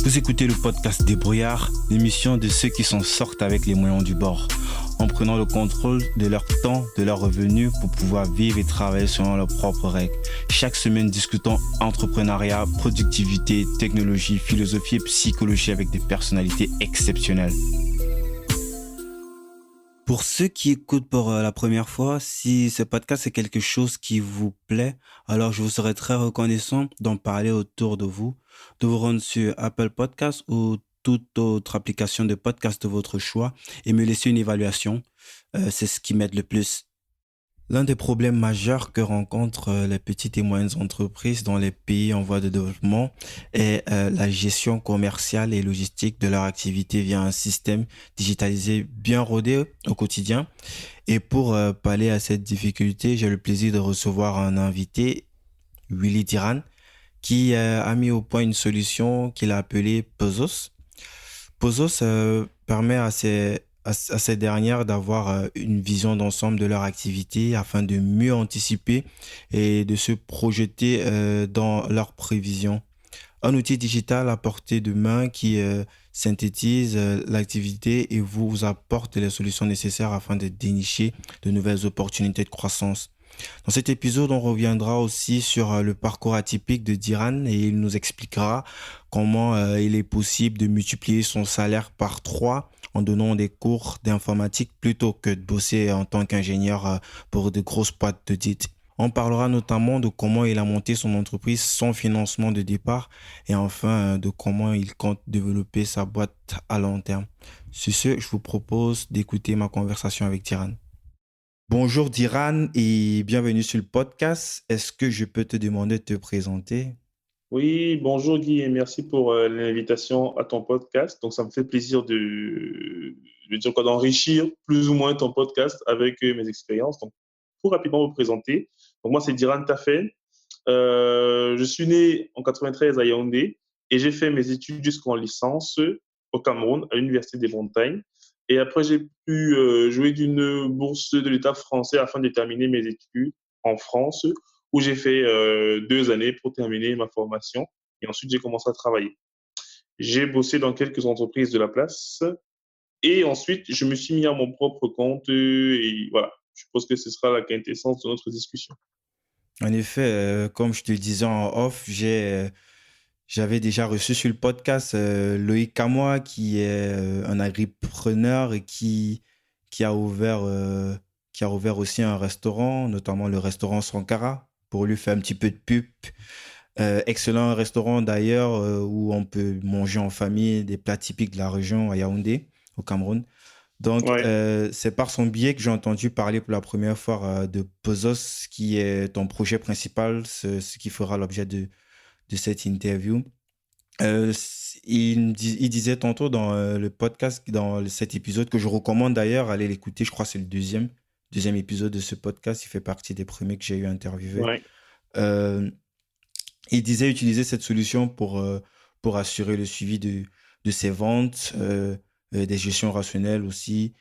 Vous écoutez le podcast Débrouillard, l'émission de ceux qui s'en sortent avec les moyens du bord, en prenant le contrôle de leur temps, de leurs revenus pour pouvoir vivre et travailler selon leurs propres règles. Chaque semaine, discutons entrepreneuriat, productivité, technologie, philosophie et psychologie avec des personnalités exceptionnelles. Pour ceux qui écoutent pour la première fois, si ce podcast est quelque chose qui vous plaît, alors je vous serais très reconnaissant d'en parler autour de vous rendre sur Apple Podcasts ou toute autre application de podcast de votre choix et me laisser une évaluation. C'est ce qui m'aide le plus. L'un des problèmes majeurs que rencontrent les petites et moyennes entreprises dans les pays en voie de développement est la gestion commerciale et logistique de leur activité via un système digitalisé bien rodé au quotidien. Et pour pallier à cette difficulté, j'ai le plaisir de recevoir un invité, Willy Diran, qui a mis au point une solution qu'il a appelée Pozos. Pozos permet à ces dernières d'avoir une vision d'ensemble de leur activité afin de mieux anticiper et de se projeter dans leurs prévisions. Un outil digital à portée de main qui synthétise l'activité et vous apporte les solutions nécessaires afin de dénicher de nouvelles opportunités de croissance. Dans cet épisode, on reviendra aussi sur le parcours atypique de Diran et il nous expliquera comment il est possible de multiplier son salaire par 3 en donnant des cours d'informatique plutôt que de bosser en tant qu'ingénieur pour de grosses boîtes d'audit. On parlera notamment de comment il a monté son entreprise sans financement de départ et enfin de comment il compte développer sa boîte à long terme. Sur ce, je vous propose d'écouter ma conversation avec Diran. Bonjour Diran et bienvenue sur le podcast. Est-ce que je peux te demander de te présenter? Oui, bonjour Guy et merci pour l'invitation à ton podcast. Donc, ça me fait plaisir d'enrichir plus ou moins ton podcast avec mes expériences. Donc, pour rapidement me présenter, donc moi c'est Diran Tafel. Je suis né en 93 à Yaoundé et j'ai fait mes études jusqu'en licence au Cameroun à l'Université des Montagnes. Et après, j'ai pu jouer d'une bourse de l'État français afin de terminer mes études en France, où j'ai fait 2 années pour terminer ma formation. Et ensuite, j'ai commencé à travailler. J'ai bossé dans quelques entreprises de la place. Et ensuite, je me suis mis à mon propre compte. Et voilà, je pense que ce sera la quintessence de notre discussion. En effet, comme je te le disais en off, j'avais déjà reçu sur le podcast Loïc Camois, qui est un agripreneur et qui a ouvert aussi un restaurant, notamment le restaurant Sankara, pour lui faire un petit peu de pub. Excellent restaurant d'ailleurs où on peut manger en famille des plats typiques de la région à Yaoundé, au Cameroun. Donc, Ouais. c'est par son biais que j'ai entendu parler pour la première fois de Pozos, qui est ton projet principal, ce qui fera l'objet de cette interview. Il disait tantôt dans le podcast, dans cet épisode, que je recommande d'ailleurs, aller l'écouter, je crois que c'est le deuxième épisode de ce podcast, il fait partie des premiers que j'ai eu interviewé. Ouais. Euh, il disait utiliser cette solution pour assurer le suivi de ses ventes, des gestions rationnelles aussi,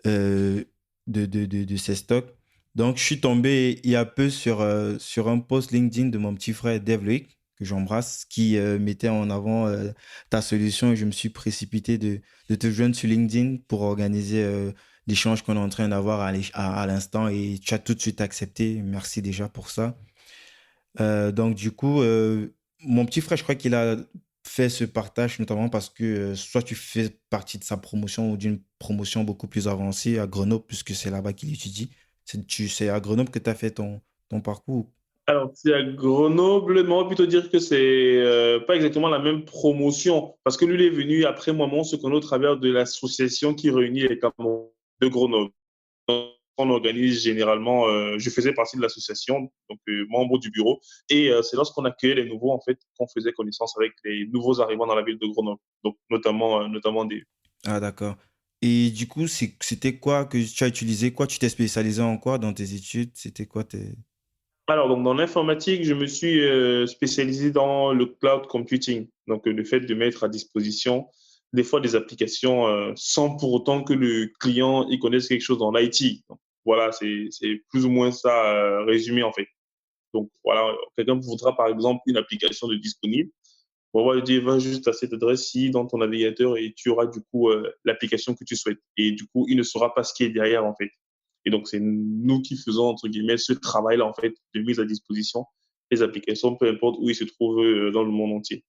euh, de ses stocks. Donc, je suis tombé il y a peu sur un post LinkedIn de mon petit frère Dave Loic, que j'embrasse, qui mettait en avant ta solution et je me suis précipité de te joindre sur LinkedIn pour organiser l'échange qu'on est en train d'avoir à l'instant et tu as tout de suite accepté. Merci déjà pour ça. Donc, du coup, mon petit frère, je crois qu'il a fait ce partage notamment parce que soit tu fais partie de sa promotion ou d'une promotion beaucoup plus avancée à Grenoble, puisque c'est là-bas qu'il étudie. C'est à Grenoble que tu as fait ton parcours. Alors, c'est à Grenoble, mais on va plutôt dire que c'est pas exactement la même promotion, parce que lui, il est venu après moi, on se connaît au travers de l'association qui réunit les Camerounais de Grenoble. Donc, on organise généralement, je faisais partie de l'association, donc membre du bureau, et c'est lorsqu'on accueillait les nouveaux, en fait, qu'on faisait connaissance avec les nouveaux arrivants dans la ville de Grenoble, donc notamment des. Ah, d'accord. Et du coup, c'était quoi que tu as utilisé? Quoi, tu t'es spécialisé en quoi dans tes études? C'était quoi tes... Alors, donc, dans l'informatique, je me suis spécialisé dans le cloud computing. Donc, le fait de mettre à disposition des fois des applications sans pour autant que le client y connaisse quelque chose dans l'IT. Donc, voilà, c'est plus ou moins ça résumé en fait. Donc, voilà, quelqu'un voudra par exemple une application de disponible. On va lui dire, va juste à cette adresse-ci dans ton navigateur et tu auras du coup l'application que tu souhaites. Et du coup, il ne saura pas ce qui est derrière, en fait. Et donc, c'est nous qui faisons, entre guillemets, ce travail-là, en fait, de mise à disposition des applications, peu importe où ils se trouvent dans le monde entier.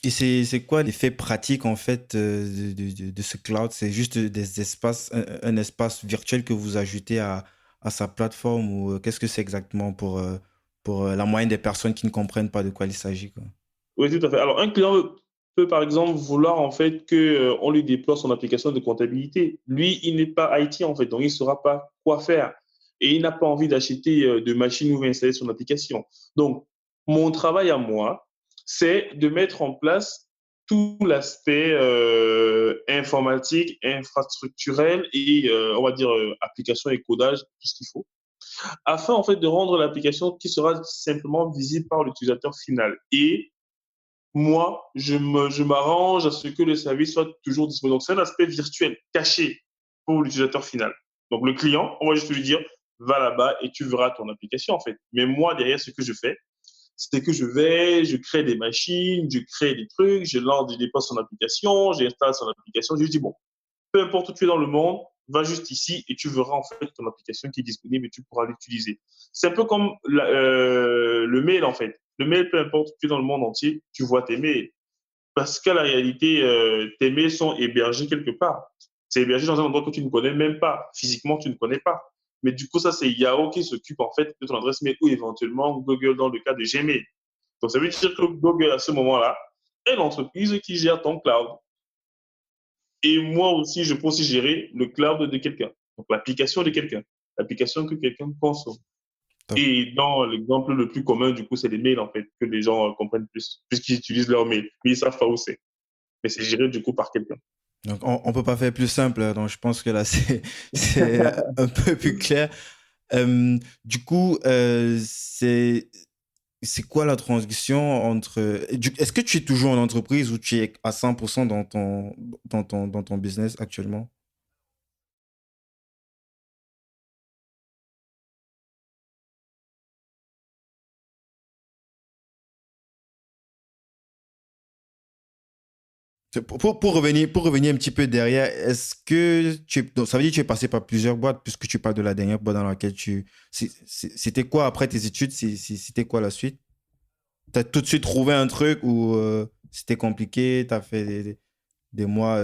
Et c'est quoi l'effet pratique en fait de ce cloud? C'est juste des espaces, un espace virtuel que vous ajoutez à sa plateforme ou qu'est-ce que c'est exactement pour la moyenne des personnes qui ne comprennent pas de quoi il s'agit, quoi? Oui, tout à fait. Alors, un client peut, par exemple, vouloir, en fait, que on lui déploie son application de comptabilité. Lui, il n'est pas IT, en fait, donc il ne saura pas quoi faire. Et il n'a pas envie d'acheter de machines ou installer son application. Donc, mon travail à moi, c'est de mettre en place tout l'aspect informatique, infrastructurel et, on va dire, application et codage, tout ce qu'il faut, afin, en fait, de rendre l'application qui sera simplement visible par l'utilisateur final. Et moi, je m'arrange à ce que le service soit toujours disponible. Donc, c'est un aspect virtuel, caché pour l'utilisateur final. Donc, le client, on va juste lui dire, va là-bas et tu verras ton application, en fait. Mais moi, derrière, ce que je fais, c'est que je crée des machines, je crée des trucs, je lance, je dépose son application, j'installe son application, je lui dis, bon, peu importe où tu es dans le monde, va juste ici et tu verras en fait ton application qui est disponible et tu pourras l'utiliser. C'est un peu comme le mail en fait. Le mail, peu importe où tu es dans le monde entier, tu vois tes mails. Parce qu'à la réalité, tes mails sont hébergés quelque part. C'est hébergé dans un endroit que tu ne connais même pas. Physiquement, tu ne connais pas. Mais du coup, ça, c'est Yahoo qui s'occupe en fait de ton adresse mail ou éventuellement Google dans le cas de Gmail. Donc, ça veut dire que Google, à ce moment-là, est l'entreprise qui gère ton cloud. Et moi aussi, je peux aussi gérer le cloud de quelqu'un. Donc, l'application de quelqu'un. L'application que quelqu'un consomme. Top. Et dans l'exemple le plus commun, du coup, c'est les mails, en fait, que les gens comprennent plus, puisqu'ils utilisent leur mail. Mais ils ne savent pas où c'est. Mais c'est géré, du coup, par quelqu'un. Donc on peut pas faire plus simple, hein. Donc je pense que là c'est un peu plus clair. Du coup, c'est quoi la transition entre... Est-ce que tu es toujours en entreprise ou tu es à 100% dans ton business actuellement? Pour revenir un petit peu derrière, est-ce que donc ça veut dire que tu es passé par plusieurs boîtes puisque tu parles de la dernière boîte dans laquelle c'était quoi après tes études? C'était quoi la suite? T'as tout de suite trouvé un truc ou c'était compliqué? T'as fait des mois.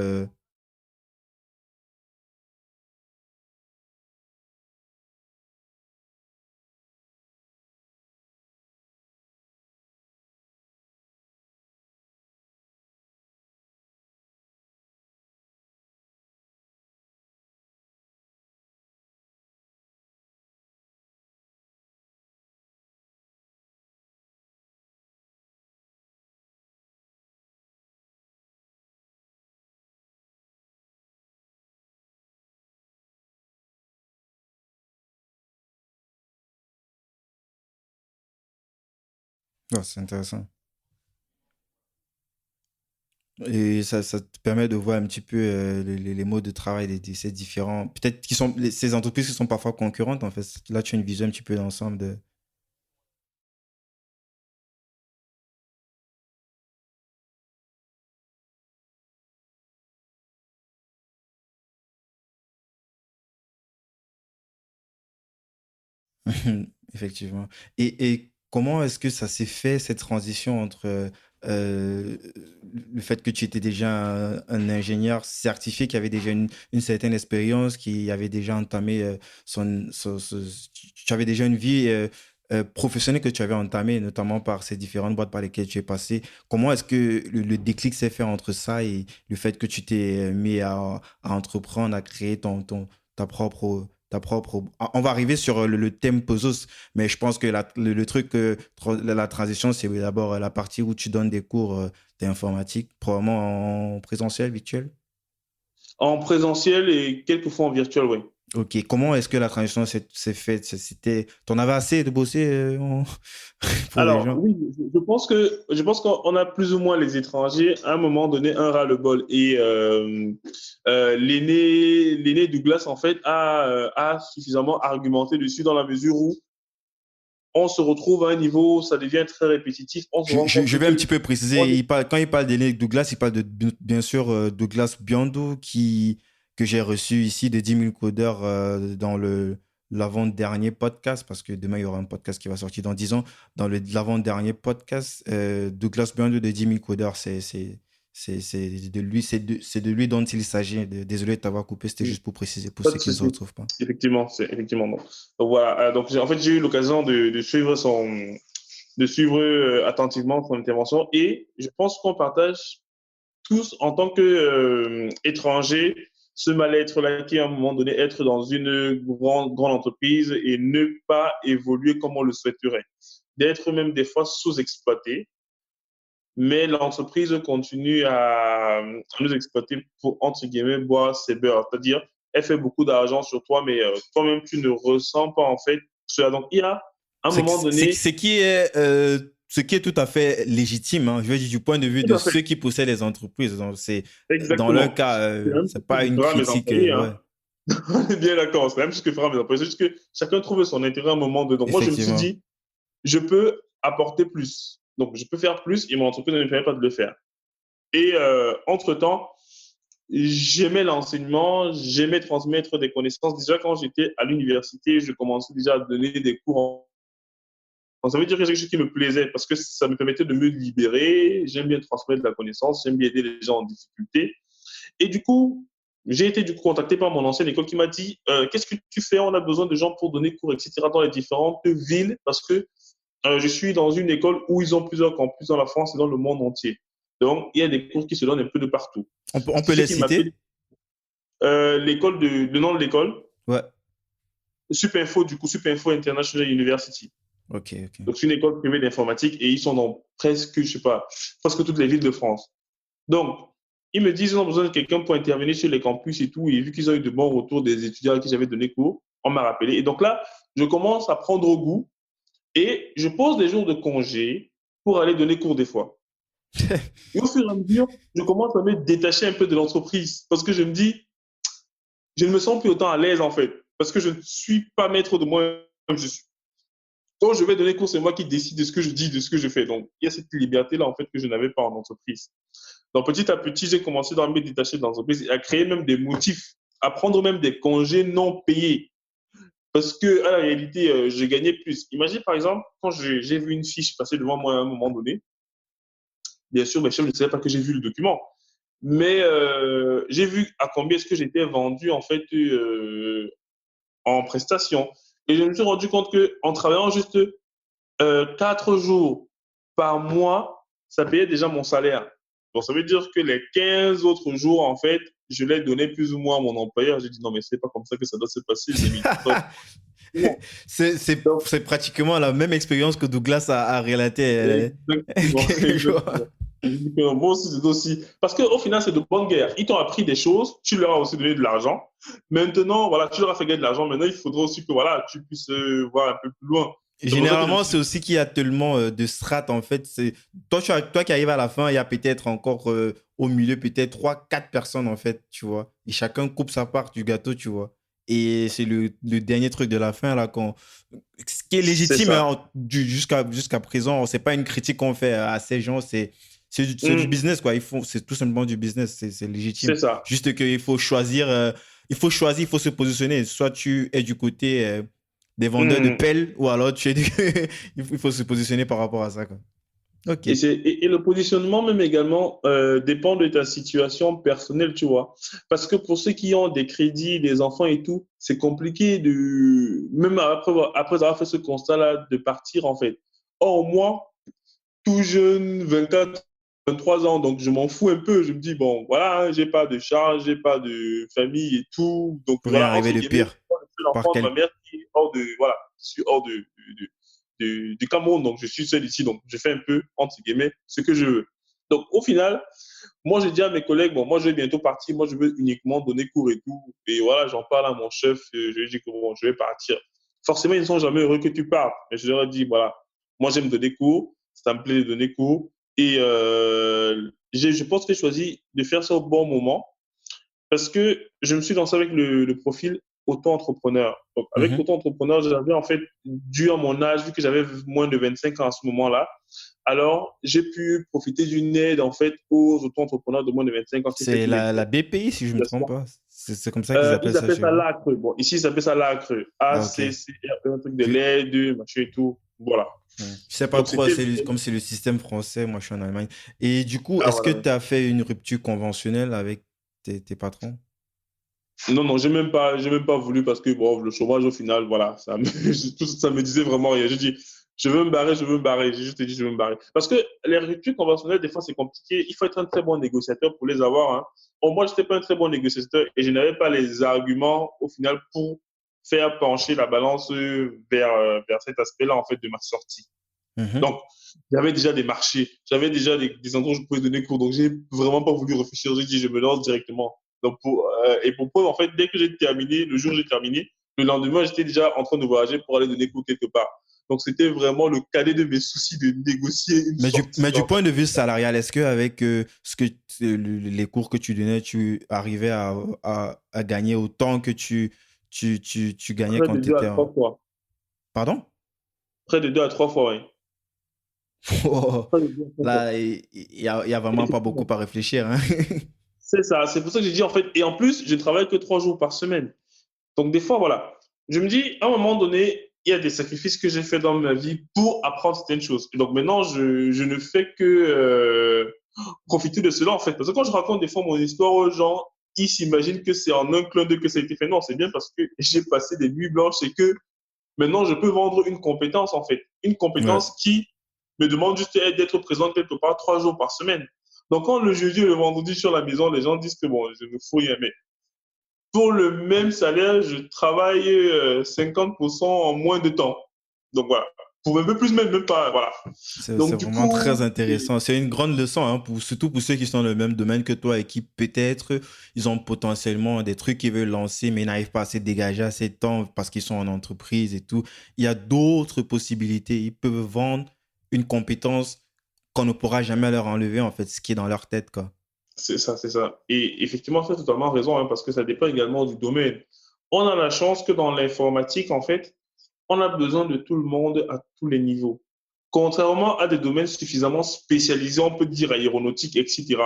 Ah, c'est intéressant. Et ça te permet de voir un petit peu les modes de travail de ces différents. Peut-être qui sont ces entreprises qui sont parfois concurrentes, en fait. Là, tu as une vision un petit peu d'ensemble de. Effectivement. Et comment est-ce que ça s'est fait, cette transition entre euh, le fait que tu étais déjà un ingénieur certifié, qui avait déjà une certaine expérience, qui avait déjà entamé tu avais déjà une vie professionnelle que tu avais entamée, notamment par ces différentes boîtes par lesquelles tu es passé. Comment est-ce que le déclic s'est fait entre ça et le fait que tu t'es mis à entreprendre, à créer ta propre. On va arriver sur le thème Pozos, mais je pense que le truc, la transition, c'est d'abord la partie où tu donnes des cours d'informatique, probablement en présentiel, virtuel. En présentiel et quelquefois en virtuel, oui. Ok, comment est-ce que la transition s'est faite? T'en avais assez de bosser pour les Alors, gens? oui, je pense qu'on a plus ou moins les étrangers à un moment donné un ras-le-bol. Et l'aîné Douglas, en fait, a suffisamment argumenté dessus dans la mesure où on se retrouve à un niveau, ça devient très répétitif. On se rend Je compte vais un que petit peu préciser. Quand il parle d'Eric Douglas, il parle de, bien sûr, Douglas Biondo, que j'ai reçu ici de 10 000 codeurs dans l'avant-dernier podcast, parce que demain, il y aura un podcast qui va sortir dans 10 ans. Dans l'avant-dernier podcast, Douglas Biondo de 10 000 codeurs, c'est de lui, c'est de lui dont il s'agit. Désolé de t'avoir coupé, c'était juste pour préciser pour pas ceux de qui ne se souci. retrouvent pas. Effectivement, c'est effectivement non. Donc voilà. Donc en fait, j'ai eu l'occasion de suivre attentivement son intervention et je pense qu'on partage tous en tant que étrangers ce mal-être-là qui à un moment donné être dans une grande entreprise et ne pas évoluer comme on le souhaiterait, d'être même des fois sous-exploité, mais l'entreprise continue à nous exploiter pour, entre guillemets, boire ses beurres. C'est-à-dire, elle fait beaucoup d'argent sur toi, mais toi-même, tu ne ressens pas, en fait, cela. Donc, il y a un moment donné… Ce qui est tout à fait légitime, hein. Je veux dire, du point de vue Tout de à fait. ceux qui possèdent les entreprises. Donc, dans leur Exactement. cas, C'est la même chose c'est que pas une fera mes critique. employés, hein. Ouais, On est bien d'accord. C'est la même chose que fera mes employés. C'est juste que chacun trouve son intérêt à un moment donné. Donc, moi, je me suis effectivement. dit, je peux apporter plus. Donc, je peux faire plus et mon entreprise ne me permet pas de le faire. Et entre-temps, j'aimais l'enseignement, j'aimais transmettre des connaissances. Déjà, quand j'étais à l'université, je commençais déjà à donner des cours. Donc, ça veut dire que c'est quelque chose qui me plaisait parce que ça me permettait de me libérer. J'aime bien transmettre de la connaissance, j'aime bien aider les gens en difficulté. Et du coup, j'ai été du coup contacté par mon ancienne école qui m'a dit qu'est-ce que tu fais? On a besoin de gens pour donner cours, etc. dans les différentes villes parce que je suis dans une école où ils ont plusieurs campus dans la France et dans le monde entier. Donc, il y a des cours qui se donnent un peu de partout. On Ce qui peut fait les qu'il m'appelle citer? le nom de l'école, Ouais. Supinfo, du coup, Supinfo International University. Ok, ok. Donc, c'est une école privée d'informatique et ils sont dans presque, je sais pas, presque toutes les villes de France. Donc, ils me disent qu'ils ont besoin de quelqu'un pour intervenir sur les campus et tout. Et vu qu'ils ont eu de bons retours des étudiants à qui j'avais donné cours, on m'a rappelé. Et donc là, je commence à prendre goût et je pose des jours de congé pour aller donner cours des fois. Et au fur et à mesure, je commence à me détacher un peu de l'entreprise parce que je me dis, je ne me sens plus autant à l'aise en fait, parce que je ne suis pas maître de moi comme je suis. Quand je vais donner cours, c'est moi qui décide de ce que je dis, de ce que je fais. Donc, il y a cette liberté-là en fait que je n'avais pas en entreprise. Donc, petit à petit, j'ai commencé à me détacher de l'entreprise et à créer même des motifs, à prendre même des congés non payés. Parce que, à la réalité, j'ai gagné plus. Imagine, par exemple, quand j'ai vu une fiche passer devant moi à un moment donné, bien sûr, mes chefs ne savaient pas que j'ai vu le document. Mais j'ai vu à combien est-ce que j'étais vendu, en fait, en prestation. Et je me suis rendu compte qu'en travaillant juste 4 jours par mois, ça payait déjà mon salaire. Donc, ça veut dire que les 15 autres jours, en fait, je l'ai donné plus ou moins à mon employeur. J'ai dit non, mais c'est pas comme ça que ça doit se passer. J'ai mis donc, C'est pratiquement la même expérience que Douglas a relatée. exactement, exactement. Moi aussi, c'est aussi. Parce qu'au final, c'est de bonne guerre. Ils t'ont appris des choses, tu leur as aussi donné de l'argent. Maintenant, voilà, tu leur as fait gagner de l'argent. Maintenant, il faudra aussi que voilà, tu puisses voir un peu plus loin. C'est pour ça que je me Généralement, suis c'est aussi qu'il y a tellement de strates, en fait. Toi qui arrives à la fin, il y a peut-être encore au milieu, peut-être 3, 4 personnes, en fait, tu vois. Et chacun coupe sa part du gâteau, tu vois. Et c'est le dernier truc de la fin, là, ce qui est c'est légitime ça. hein, jusqu'à présent. C'est pas une critique qu'on fait à ces gens, c'est du Mm, business, quoi. C'est tout simplement du business, c'est légitime. c'est ça. Juste qu'il faut choisir, il faut se positionner. Soit tu es du côté des vendeurs de Mm. pelles, ou alors il faut se positionner par rapport à ça, quoi. Ok. Et le positionnement même également dépend de ta situation personnelle, tu vois. Parce que pour ceux qui ont des crédits, des enfants et tout, c'est compliqué même après avoir fait ce constat-là, de partir en fait. Or, moi, tout jeune, 24, 23 ans, donc je m'en fous un peu. Je me dis, bon, voilà, hein, j'ai pas de charge, j'ai pas de famille et tout. Donc Pour rien voilà, arriver entre de guillemets, pire. moi, je suis Par l'enfant de quel... ma mère qui est hors de, voilà, je suis hors du Cameroun, donc je suis seul ici, donc je fais un peu, entre guillemets, ce que je veux. Donc au final, moi j'ai dit à mes collègues, bon, moi je vais bientôt partir, moi je veux uniquement donner cours et tout. Et voilà, j'en parle à mon chef, je lui dis que bon, je vais partir. Forcément, ils ne sont jamais heureux que tu partes. Mais je leur ai dit, voilà, moi j'aime donner cours, ça me plaît de donner cours. Et je pense que j'ai choisi de faire ça au bon moment parce que je me suis lancé avec le profil auto-entrepreneur. Donc, avec Mhm. auto-entrepreneur, j'avais en fait, dû à mon âge, vu que j'avais moins de 25 ans à ce moment-là, alors j'ai pu profiter d'une aide en fait aux auto-entrepreneurs de moins de 25 ans qui fait C'est qu'ils la BPI, si je ne me trompe pas. C'est comme ça qu'ils appellent ils ça appellent chez ça vous. l'ACRE. Bon, ici, ils appellent ça l'ACRE. Ah, ok. ACC, un truc de Vu, l'aide, machin et tout. Voilà. Je sais pas Donc, trop, c'était. comme c'est le système français, moi je suis en Allemagne. Et du coup, Ah, est-ce que voilà. tu as fait une rupture conventionnelle avec tes patrons? Non, non, j'ai même pas voulu parce que bon, le chômage, au final, voilà, ça me disait vraiment rien. J'ai dit, je veux me barrer, je veux me barrer. J'ai juste dit, je veux me barrer. Parce que les ruptures conventionnelles, des fois, c'est compliqué. Il faut être un très bon négociateur pour les avoir, hein. Bon, moi, je n'étais pas un très bon négociateur et je n'avais pas les arguments, au final, pour faire pencher la balance vers cet aspect-là, en fait, de ma sortie. Mhm. Donc, j'avais déjà des marchés, j'avais déjà des endroits où je pouvais donner cours. Donc, j'ai vraiment pas voulu réfléchir. J'ai dit, je me lance directement. Donc, et pour preuve, en fait, dès que j'ai terminé, le jour où j'ai terminé, le lendemain, j'étais déjà en train de voyager pour aller donner cours quelque part. Donc, c'était vraiment le cadet de mes soucis de négocier une sortie. Mais du point de vue salarial, est-ce qu'avec les cours que tu donnais, tu arrivais à gagner autant que tu gagnais Près quand de tu deux à étais trois en... fois. Pardon? Près de deux à trois fois, oui. Oh, Près de deux à trois fois. là, il y a vraiment pas beaucoup Effectivement. à réfléchir, hein. C'est ça. C'est pour ça que j'ai dit, en fait, et en plus, je travaille que 3 jours par semaine. Donc, des fois, voilà, je me dis, à un moment donné, il y a des sacrifices que j'ai fait dans ma vie pour apprendre certaines choses. Et donc, maintenant, je ne fais que profiter de cela, en fait. Parce que quand je raconte des fois mon histoire aux gens, ils s'imaginent que c'est en un clin d'œil que ça a été fait. Non, c'est bien parce que j'ai passé des nuits blanches et que maintenant, je peux vendre une compétence, en fait. Une Ouais, compétence qui me demande juste d'être présent quelque part 3 jours par semaine. Donc, quand le jeudi et le vendredi, je suis à la maison, les gens disent que bon, je ne fous rien. Mais pour le même salaire, je travaille 50% en moins de temps. Donc voilà. Pour un peu plus, même pas. Voilà. c'est Donc du vraiment très coup, intéressant. C'est une grande leçon, hein, surtout pour ceux qui sont dans le même domaine que toi et qui peut-être ils ont potentiellement des trucs qu'ils veulent lancer mais n'arrivent pas à se dégager assez de temps parce qu'ils sont en entreprise et tout. Il y a d'autres possibilités. Ils peuvent vendre une compétence qu'on ne pourra jamais leur enlever, en fait, ce qui est dans leur tête, quoi. c'est ça, c'est ça. Et effectivement, tu as totalement raison, hein, parce que ça dépend également du domaine. On a la chance que dans l'informatique, en fait, on a besoin de tout le monde à tous les niveaux. Contrairement à des domaines suffisamment spécialisés, on peut dire aéronautique, etc.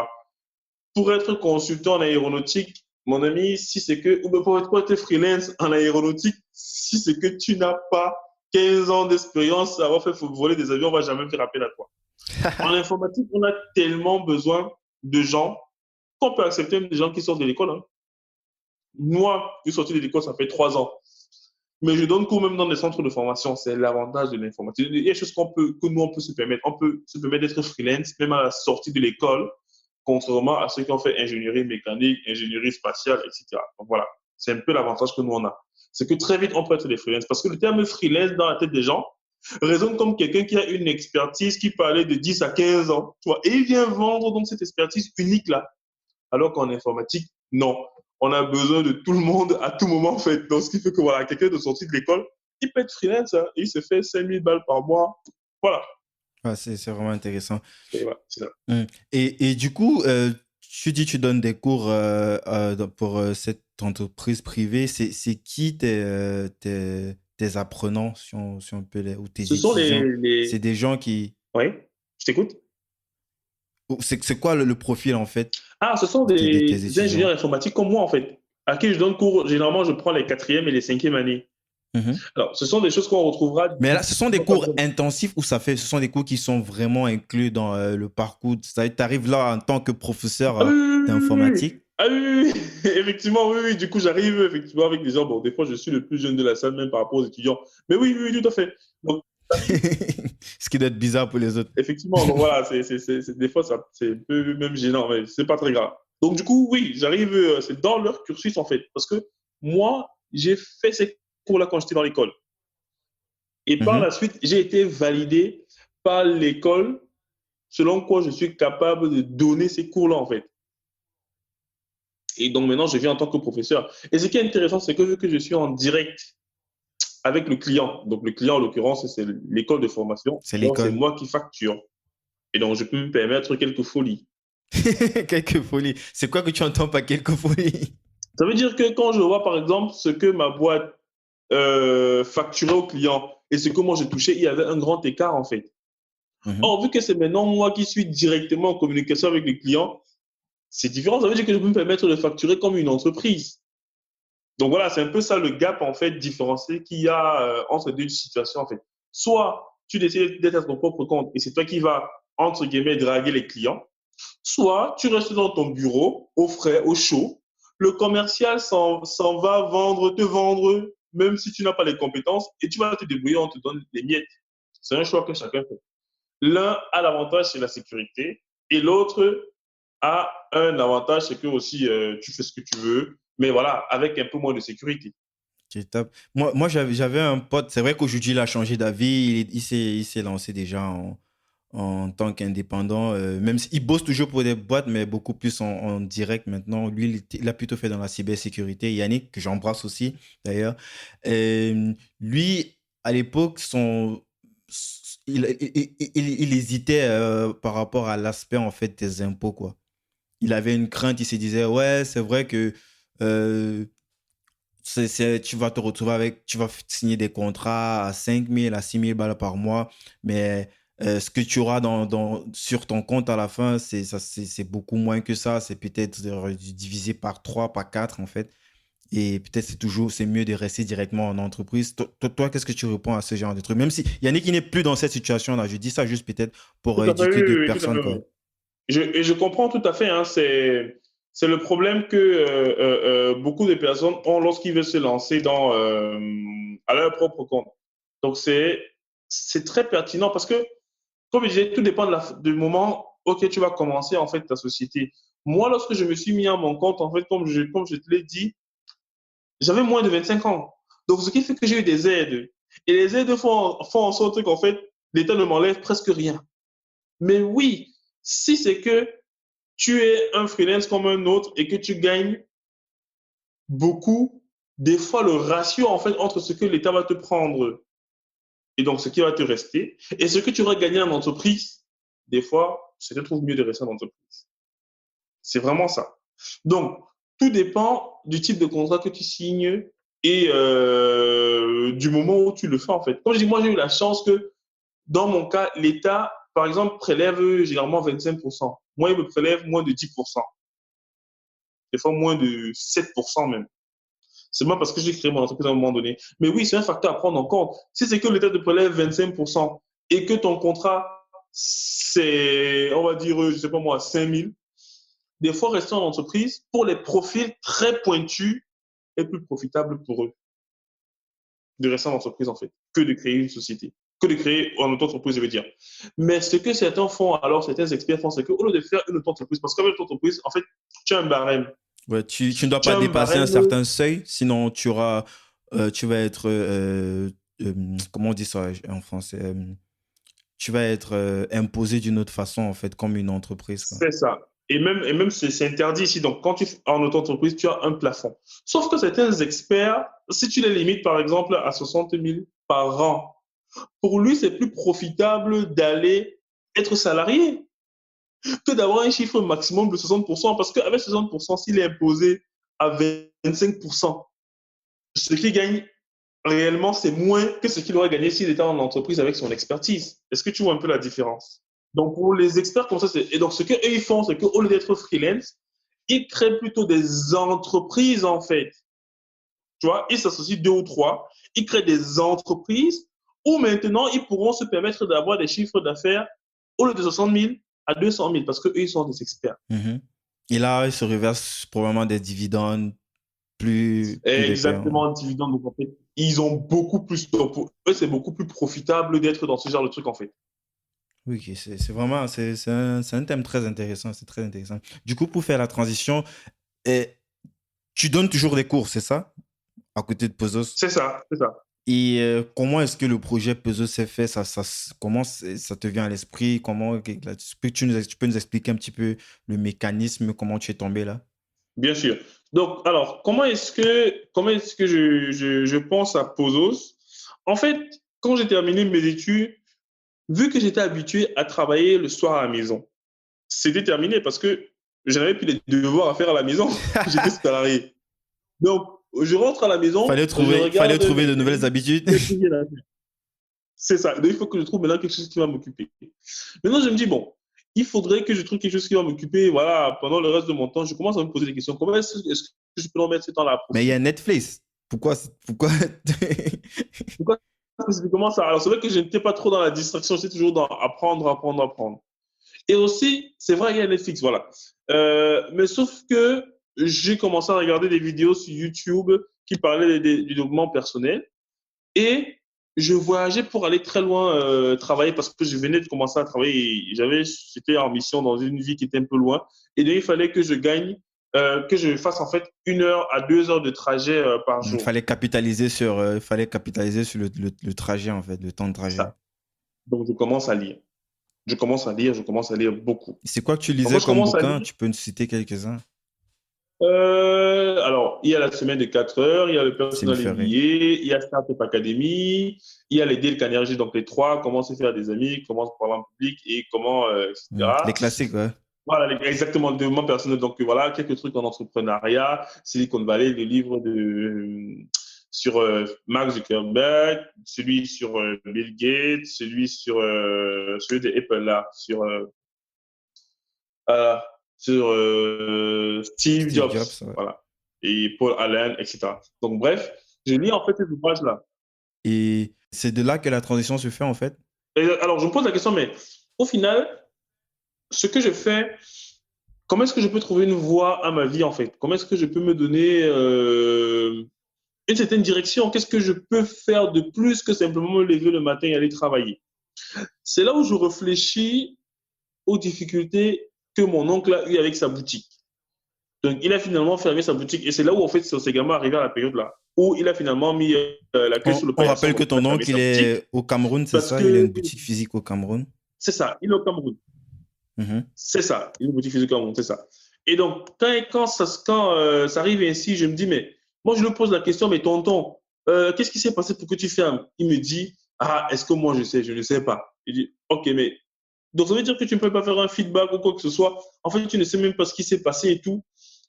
Pour être consultant en aéronautique, mon ami, si c'est que, ou bien pour être freelance en aéronautique, si c'est que tu n'as pas 15 ans d'expérience à avoir fait voler des avions, on ne va jamais faire appel à toi. En informatique, on a tellement besoin de gens qu'on peut accepter des gens qui sortent de l'école, hein. Moi, je suis sorti de l'école, ça fait 3 ans. Mais je donne cours même dans des centres de formation. C'est l'avantage de l'informatique. Il y a des choses que nous, on peut se permettre. On peut se permettre d'être freelance, même à la sortie de l'école, contrairement à ceux qui ont fait ingénierie mécanique, ingénierie spatiale, etc. Donc voilà, c'est un peu l'avantage que nous, on a. C'est que très vite, on peut être des freelance. Parce que le terme freelance dans la tête des gens résonne comme quelqu'un qui a une expertise qui peut aller de 10 à 15 ans. Tu vois, et il vient vendre donc cette expertise unique-là. Alors qu'en informatique, non. On a besoin de tout le monde à tout moment, en fait. Donc, ce qui fait que, voilà, quelqu'un de sortie de l'école, il peut être freelance, hein, il se fait 5000 balles par mois. Voilà. Ouais, c'est vraiment intéressant. Et voilà, c'est ça. Et du coup, tu dis que tu donnes des cours pour cette entreprise privée. C'est qui tes apprenants, si on peut ou tes Ce sont étudiants? C'est des gens qui... Oui, je t'écoute. C'est quoi le profil, en fait, Ah, ce sont de tes des étudiants? ingénieurs informatiques comme moi, en fait, à qui je donne cours. Généralement, je prends les quatrièmes et les cinquièmes années. Mhm. Alors, ce sont des choses qu'on retrouvera. Mais là, ce sont des cours intensifs ou ce sont des cours qui sont vraiment inclus dans le parcours? C'est-à-dire, tu arrives là en tant que professeur Ah oui, oui, oui, oui, oui. d'informatique. Ah oui, oui, oui. Effectivement, oui, oui. Du coup, j'arrive effectivement avec des gens. Bon, des fois, je suis le plus jeune de la salle, même par rapport aux étudiants. Mais oui, oui, oui, tout à fait. Donc, Ce qui doit être bizarre pour les autres. effectivement, donc voilà, des fois, c'est un peu même gênant, mais c'est pas très grave. Donc, du coup, oui, j'arrive, c'est dans leur cursus, en fait. Parce que moi, j'ai fait ces cours-là quand j'étais dans l'école. Et par Mhm. la suite, j'ai été validé par l'école selon quoi je suis capable de donner ces cours-là, en fait. Et donc maintenant, je viens en tant que professeur. Et ce qui est intéressant, c'est que vu que je suis en direct avec le client, donc le client en l'occurrence, c'est l'école de formation, C'est alors c'est l'école. moi qui facture. Et donc je peux me permettre quelques folies. Quelques folies. C'est quoi que tu entends par quelques folies? Ça veut dire que quand je vois, par exemple, ce que ma boîte facturait au client et ce que moi j'ai touché, il y avait un grand écart, en fait. Mhm. Or, vu que c'est maintenant moi qui suis directement en communication avec les clients, c'est différent. Ça veut dire que je peux me permettre de facturer comme une entreprise. Donc voilà, c'est un peu ça le gap en fait différencié qu'il y a entre deux situations en fait. Soit tu décides d'être à ton propre compte et c'est toi qui vas entre guillemets draguer les clients, soit tu restes dans ton bureau au frais, au chaud. Le commercial s'en va vendre, te vendre, même si tu n'as pas les compétences et tu vas te débrouiller, on te donne les miettes. C'est un choix que chacun fait. L'un a l'avantage, c'est la sécurité, et l'autre a un avantage, c'est que aussi tu fais ce que tu veux, mais voilà, avec un peu moins de sécurité. Ok, top. Moi j'avais un pote, c'est vrai qu'aujourd'hui il a changé d'avis, il s'est lancé déjà en tant qu'indépendant, même s'il bosse toujours pour des boîtes, mais beaucoup plus en direct maintenant. Lui, il a plutôt fait dans la cybersécurité. Yannick, que j'embrasse aussi, d'ailleurs. Lui, à l'époque, il hésitait par rapport à l'aspect, en fait, des impôts, quoi. Il avait une crainte, il se disait, ouais, c'est vrai que euh, tu vas te retrouver avec, tu vas signer des contrats à 5 000 à 6 000 balles par mois, mais ce que tu auras sur ton compte à la fin, c'est beaucoup moins que ça. C'est peut-être divisé par 3 par 4 en fait. Et peut-être c'est mieux de rester directement en entreprise. Toi, qu'est-ce que tu réponds à ce genre de truc? Même si Yannick, il n'est plus dans cette situation-là, je dis ça juste peut-être pour Tout à fait, éduquer oui, d'autres oui, oui, tout à personnes, fait. quoi. Oui. Et je comprends tout à fait, hein, c'est le problème que beaucoup de personnes ont lorsqu'ils veulent se lancer à leur propre compte. Donc, c'est très pertinent parce que, comme je disais, tout dépend du moment auquel tu vas commencer, en fait, ta société. Moi, lorsque je me suis mis à mon compte, en fait, comme je te l'ai dit, j'avais moins de 25 ans. Donc, ce qui fait que j'ai eu des aides. Et les aides font en sorte qu'en fait, l'État ne m'enlève presque rien. Mais oui, si c'est que tu es un freelance comme un autre et que tu gagnes beaucoup, des fois le ratio en fait entre ce que l'État va te prendre et donc ce qui va te rester et ce que tu vas gagner en entreprise, des fois, c'est te trouve mieux de rester en entreprise. C'est vraiment ça. Donc, tout dépend du type de contrat que tu signes et du moment où tu le fais en fait. Comme je dis, moi j'ai eu la chance que dans mon cas, l'État, par exemple, prélève généralement 25%. Moi, il me prélève moins de 10%, des fois moins de 7% même. C'est moi parce que j'ai créé mon entreprise à un moment donné. Mais oui, c'est un facteur à prendre en compte. Si c'est que l'État te prélève 25% et que ton contrat, c'est, on va dire, je ne sais pas moi, 5 000, des fois, rester en entreprise, pour les profils très pointus, est plus profitable pour eux de rester en entreprise, en fait, que de créer une société, que de créer une auto-entreprise, je veux dire. Mais ce que certains font, alors certains experts font, c'est qu'au lieu de faire une auto-entreprise, parce qu'avec l'auto-entreprise, en fait, tu as un barème. Ouais, tu ne dois Tu pas as un dépasser un barème, certain seuil, sinon tu vas être, comment on dit ça en français? Tu vas être imposé d'une autre façon, en fait, comme une entreprise, quoi. c'est ça. Et même c'est interdit ici. Donc, quand tu es en auto-entreprise, tu as un plafond. Sauf que certains experts, si tu les limites, par exemple, à 60 000 par an, pour lui, c'est plus profitable d'aller être salarié que d'avoir un chiffre maximum de 60%. Parce qu'avec 60%, s'il est imposé à 25%, ce qu'il gagne réellement, c'est moins que ce qu'il aurait gagné s'il était en entreprise avec son expertise. Est-ce que tu vois un peu la différence? Donc, pour les experts comme ça, et donc ce qu'eux, ils font, c'est qu'au lieu d'être freelance, ils créent plutôt des entreprises, en fait. Tu vois, ils s'associent deux ou trois, ils créent des entreprises où maintenant, ils pourront se permettre d'avoir des chiffres d'affaires au lieu de 60 000 à 200 000 parce qu'eux, ils sont des experts. Mhm. Et là, il se reverse probablement des dividendes plus d'épais, hein. Exactement, dividendes. Donc, en fait, ils ont beaucoup plus, donc pour eux, c'est beaucoup plus profitable d'être dans ce genre de truc, en fait. Oui, ok, c'est vraiment, c'est un thème très intéressant, c'est très intéressant. Du coup, pour faire la transition, eh, tu donnes toujours des cours, c'est ça? À côté de Pozos. C'est ça, c'est ça. Et comment est-ce que le projet Puzzle s'est fait? Comment ça te vient à l'esprit? Tu peux nous expliquer un petit peu le mécanisme, comment tu es tombé là? Bien sûr. Donc, alors, comment est-ce que je pense à Pozos? En fait, quand j'ai terminé mes études, vu que j'étais habitué à travailler le soir à la maison, c'était terminé parce que je n'avais plus les devoirs à faire à la maison. J'étais salarié. Donc, je rentre à la maison, je Fallait regarde trouver mes de nouvelles séries. habitudes. Qu'est-ce qu'il y a là? C'est ça. Donc, il faut que je trouve maintenant quelque chose qui va m'occuper. Maintenant, je me dis, bon, il faudrait que je trouve quelque chose qui va m'occuper. Voilà, pendant le reste de mon temps, je commence à me poser des questions. Comment est-ce que je peux en mettre ce temps-là à Mais il y profit? a Netflix. Pourquoi... Pourquoi spécifiquement ça? Alors, c'est vrai que je n'étais pas trop dans la distraction, j'étais toujours dans apprendre, apprendre, apprendre. Et aussi, c'est vrai, il y a Netflix, voilà. Mais sauf que j'ai commencé à regarder des vidéos sur YouTube qui parlaient du développement personnel et je voyageais pour aller très loin travailler parce que je venais de commencer à travailler et j'étais en mission dans une vie qui était un peu loin. Et donc, il fallait que je gagne, que je fasse en fait 1 heure à 2 heures de trajet par jour. Fallait capitaliser sur le trajet, en fait, le temps de trajet. Ça. Donc, je commence à lire. Je commence à lire, je commence à lire beaucoup. C'est quoi que tu Donc, quand lisais je comme commence à bouquin? lire, Tu peux nous citer quelques-uns? alors, il y a la semaine de 4 heures, il y a le C'est me Personal ferait. MBA, il y a Startup Academy, il y a les Dale Carnegie, donc les trois, comment se faire des amis, comment se parler en public et comment, Les etc. classiques, ouais. Voilà, exactement, le développement personnel. Donc voilà, quelques trucs en entrepreneuriat, Silicon Valley, le livre sur Mark Zuckerberg, celui sur Bill Gates, celui de Apple là, euh, sur Steve Steve Jobs, Jobs, ouais. voilà, et Paul Allen, etc. Donc bref, j'ai lu en fait ces ouvrages-là. Et c'est de là que la transition se fait, en fait. Et alors je me pose la question, mais au final, ce que je fais, comment est-ce que je peux trouver une voie à ma vie en fait? Comment est-ce que je peux me donner une certaine direction? Qu'est-ce que je peux faire de plus que simplement me lever le matin et aller travailler? C'est là où je réfléchis aux difficultés que mon oncle a eues avec sa boutique. Donc, il a finalement fermé sa boutique et c'est là où, en fait, c'est également arrivé à la période là, où il a finalement mis la queue sur le On paillasson, rappelle que donc il a ton fermé oncle, il sa boutique est au Cameroun, c'est parce ça? Il a que une boutique physique au Cameroun. c'est ça, il est au Cameroun. Mhm. C'est ça, il est boutique physique au Cameroun, c'est ça. Et donc, quand ça arrive ainsi, je me dis, mais moi, je lui pose la question, mais tonton, qu'est-ce qui s'est passé pour que tu fermes? Il me dit, ah, est-ce que moi je sais? Je ne sais pas. Il dit, ok, mais donc ça veut dire que tu ne peux pas faire un feedback ou quoi que ce soit. En fait, tu ne sais même pas ce qui s'est passé et tout.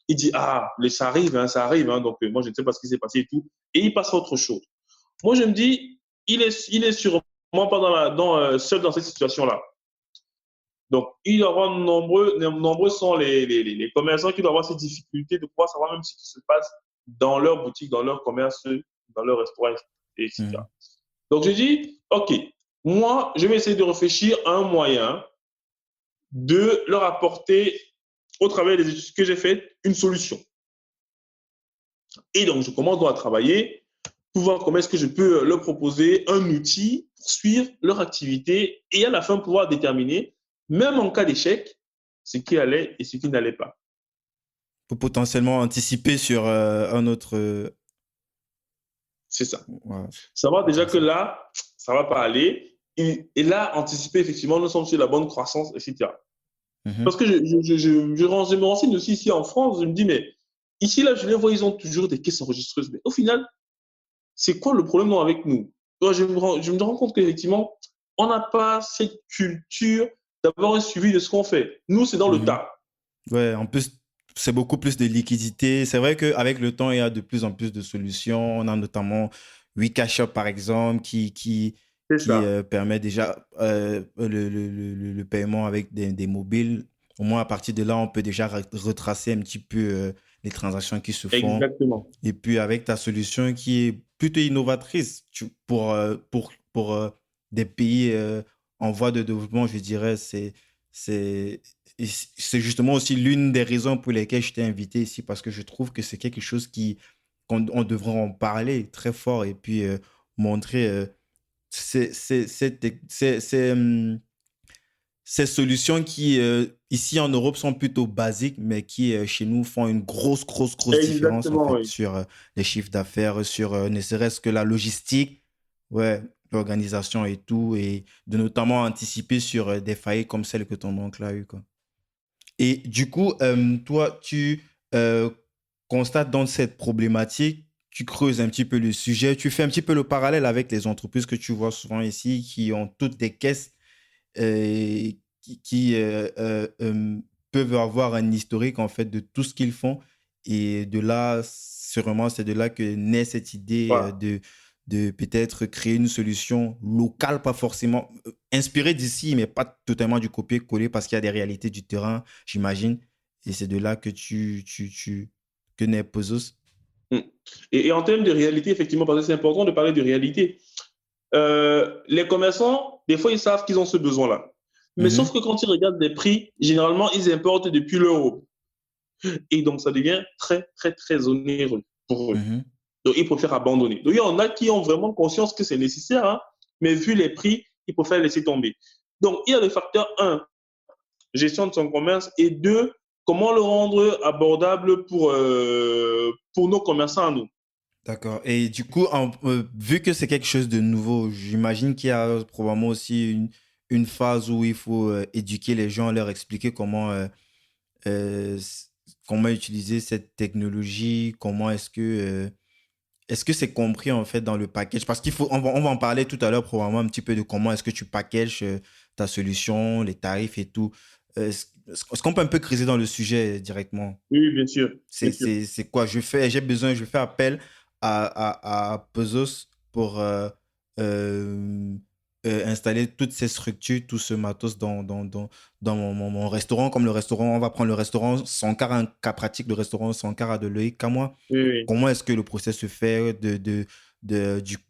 Il dit, ah, ça arrive, hein, donc moi, je ne sais pas ce qui s'est passé et tout. Et il passe à autre chose. Moi, je me dis, il est sûrement pas seul dans cette situation-là. Donc, il doit avoir nombreux sont les commerçants qui doivent avoir ces difficultés de pouvoir savoir même ce qui se passe dans leur boutique, dans leur commerce, dans leur restaurant, etc. Mhm. Donc, je dis, OK, moi, je vais essayer de réfléchir à un moyen de leur apporter, au travers des études que j'ai faites, une solution. Et donc, je commence donc à travailler pour voir comment est-ce que je peux leur proposer un outil pour suivre leur activité et à la fin pouvoir déterminer, même en cas d'échec, ce qui allait et ce qui n'allait pas. Pour potentiellement anticiper sur un autre. C'est ça. Ouais, Savoir déjà que intéressant. là, ça ne va pas aller. Et là, anticiper, effectivement, nous sommes sur la bonne croissance, etc. Mhm. Parce que je me renseigne aussi ici en France, je me dis, mais ici, là, je les vois, ils ont toujours des caisses enregistreuses. Mais au final, c'est quoi le problème avec nous? Je me rends compte qu'effectivement, on n'a pas cette culture d'avoir un suivi de ce qu'on fait. Nous, c'est dans le Mhm. tas. Ouais, en plus, c'est beaucoup plus de liquidité. C'est vrai qu'avec le temps, il y a de plus en plus de solutions. On a notamment Wikashop, par exemple, C'est qui ça. permet déjà le paiement avec des mobiles. Au moins, à partir de là, on peut déjà retracer un petit peu les transactions qui se font. Exactement. Et puis, avec ta solution qui est plutôt innovatrice pour des pays en voie de développement, je dirais, c'est, c'est justement aussi l'une des raisons pour lesquelles je t'ai invité ici, parce que je trouve que c'est quelque chose qu'on devrait en parler très fort et puis montrer ces solutions qui, ici en Europe, sont plutôt basiques, mais qui, chez nous, font une grosse différence, en Exactement, fait, oui. sur les chiffres d'affaires, sur ne serait-ce que la logistique, ouais, l'organisation et tout, et de notamment anticiper sur des faillites comme celle que ton oncle a eu, quoi. Et du coup, toi, tu euh, constates dans cette problématique, tu creuses un petit peu le sujet, tu fais un petit peu le parallèle avec les entreprises que tu vois souvent ici, qui ont toutes des caisses qui peuvent avoir un historique en fait de tout ce qu'ils font. Et de là, sûrement, c'est de là que naît cette idée Voilà. de peut-être créer une solution locale, pas forcément inspirée d'ici, mais pas totalement du copier-coller parce qu'il y a des réalités du terrain, j'imagine. Et c'est de là que que naît Pozos. Mm. Et en termes de réalité, effectivement, parce que c'est important de parler de réalité. Les commerçants, des fois, ils savent qu'ils ont ce besoin-là. Mais sauf Mhm, que quand ils regardent les prix, généralement, ils importent depuis l'Europe. Et donc, ça devient très, très, très onéreux pour eux. mhm. Donc, ils préfèrent abandonner. Donc, il y en a qui ont vraiment conscience que c'est nécessaire, hein, mais vu les prix, ils préfèrent laisser tomber. Donc, il y a le facteur 1, gestion de son commerce, et 2, comment le rendre abordable pour nos commerçants à nous. D'accord. Et du coup, vu que c'est quelque chose de nouveau, j'imagine qu'il y a probablement aussi une phase où il faut éduquer les gens, leur expliquer euh, s- comment utiliser cette technologie, comment est-ce que c'est compris en fait dans le package? Parce on va en parler tout à l'heure probablement un petit peu de comment est-ce que tu packages ta solution, les tarifs et tout. Est-ce qu'on peut un peu creuser dans le sujet directement? Oui, oui, bien sûr, bien sûr. C'est quoi? Je fais appel à Pesos pour euh, installer toutes ces structures, tout ce matos dans mon restaurant. Comme le restaurant, on va prendre le restaurant Sankara, un cas pratique, le restaurant Sankara de Loïc Kamois. Oui, oui. Comment est-ce que le process se fait de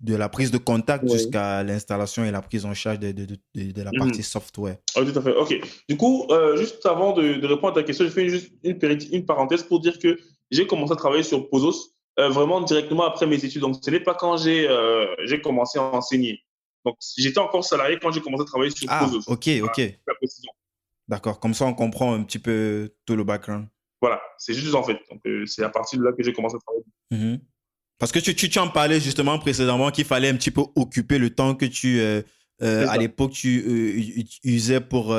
la prise de contact Oui. jusqu'à l'installation et la prise en charge de la partie Mhm. software? Ah, tout à fait. OK. Du coup, juste avant de répondre à ta question, je fais juste une parenthèse pour dire que j'ai commencé à travailler sur Pozos vraiment directement après mes études. Donc, ce n'est pas quand j'ai commencé à enseigner. Donc, j'étais encore salarié quand j'ai commencé à travailler sur Ah, Pozos. ok, Voilà, ok. la précision. D'accord. Comme ça, on comprend un petit peu tout le background. Voilà, c'est juste en fait. Donc, c'est à partir de là que j'ai commencé à travailler. Mhm. Parce que tu en parlais justement précédemment qu'il fallait un petit peu occuper le temps que C'est à ça. l'époque, tu usais pour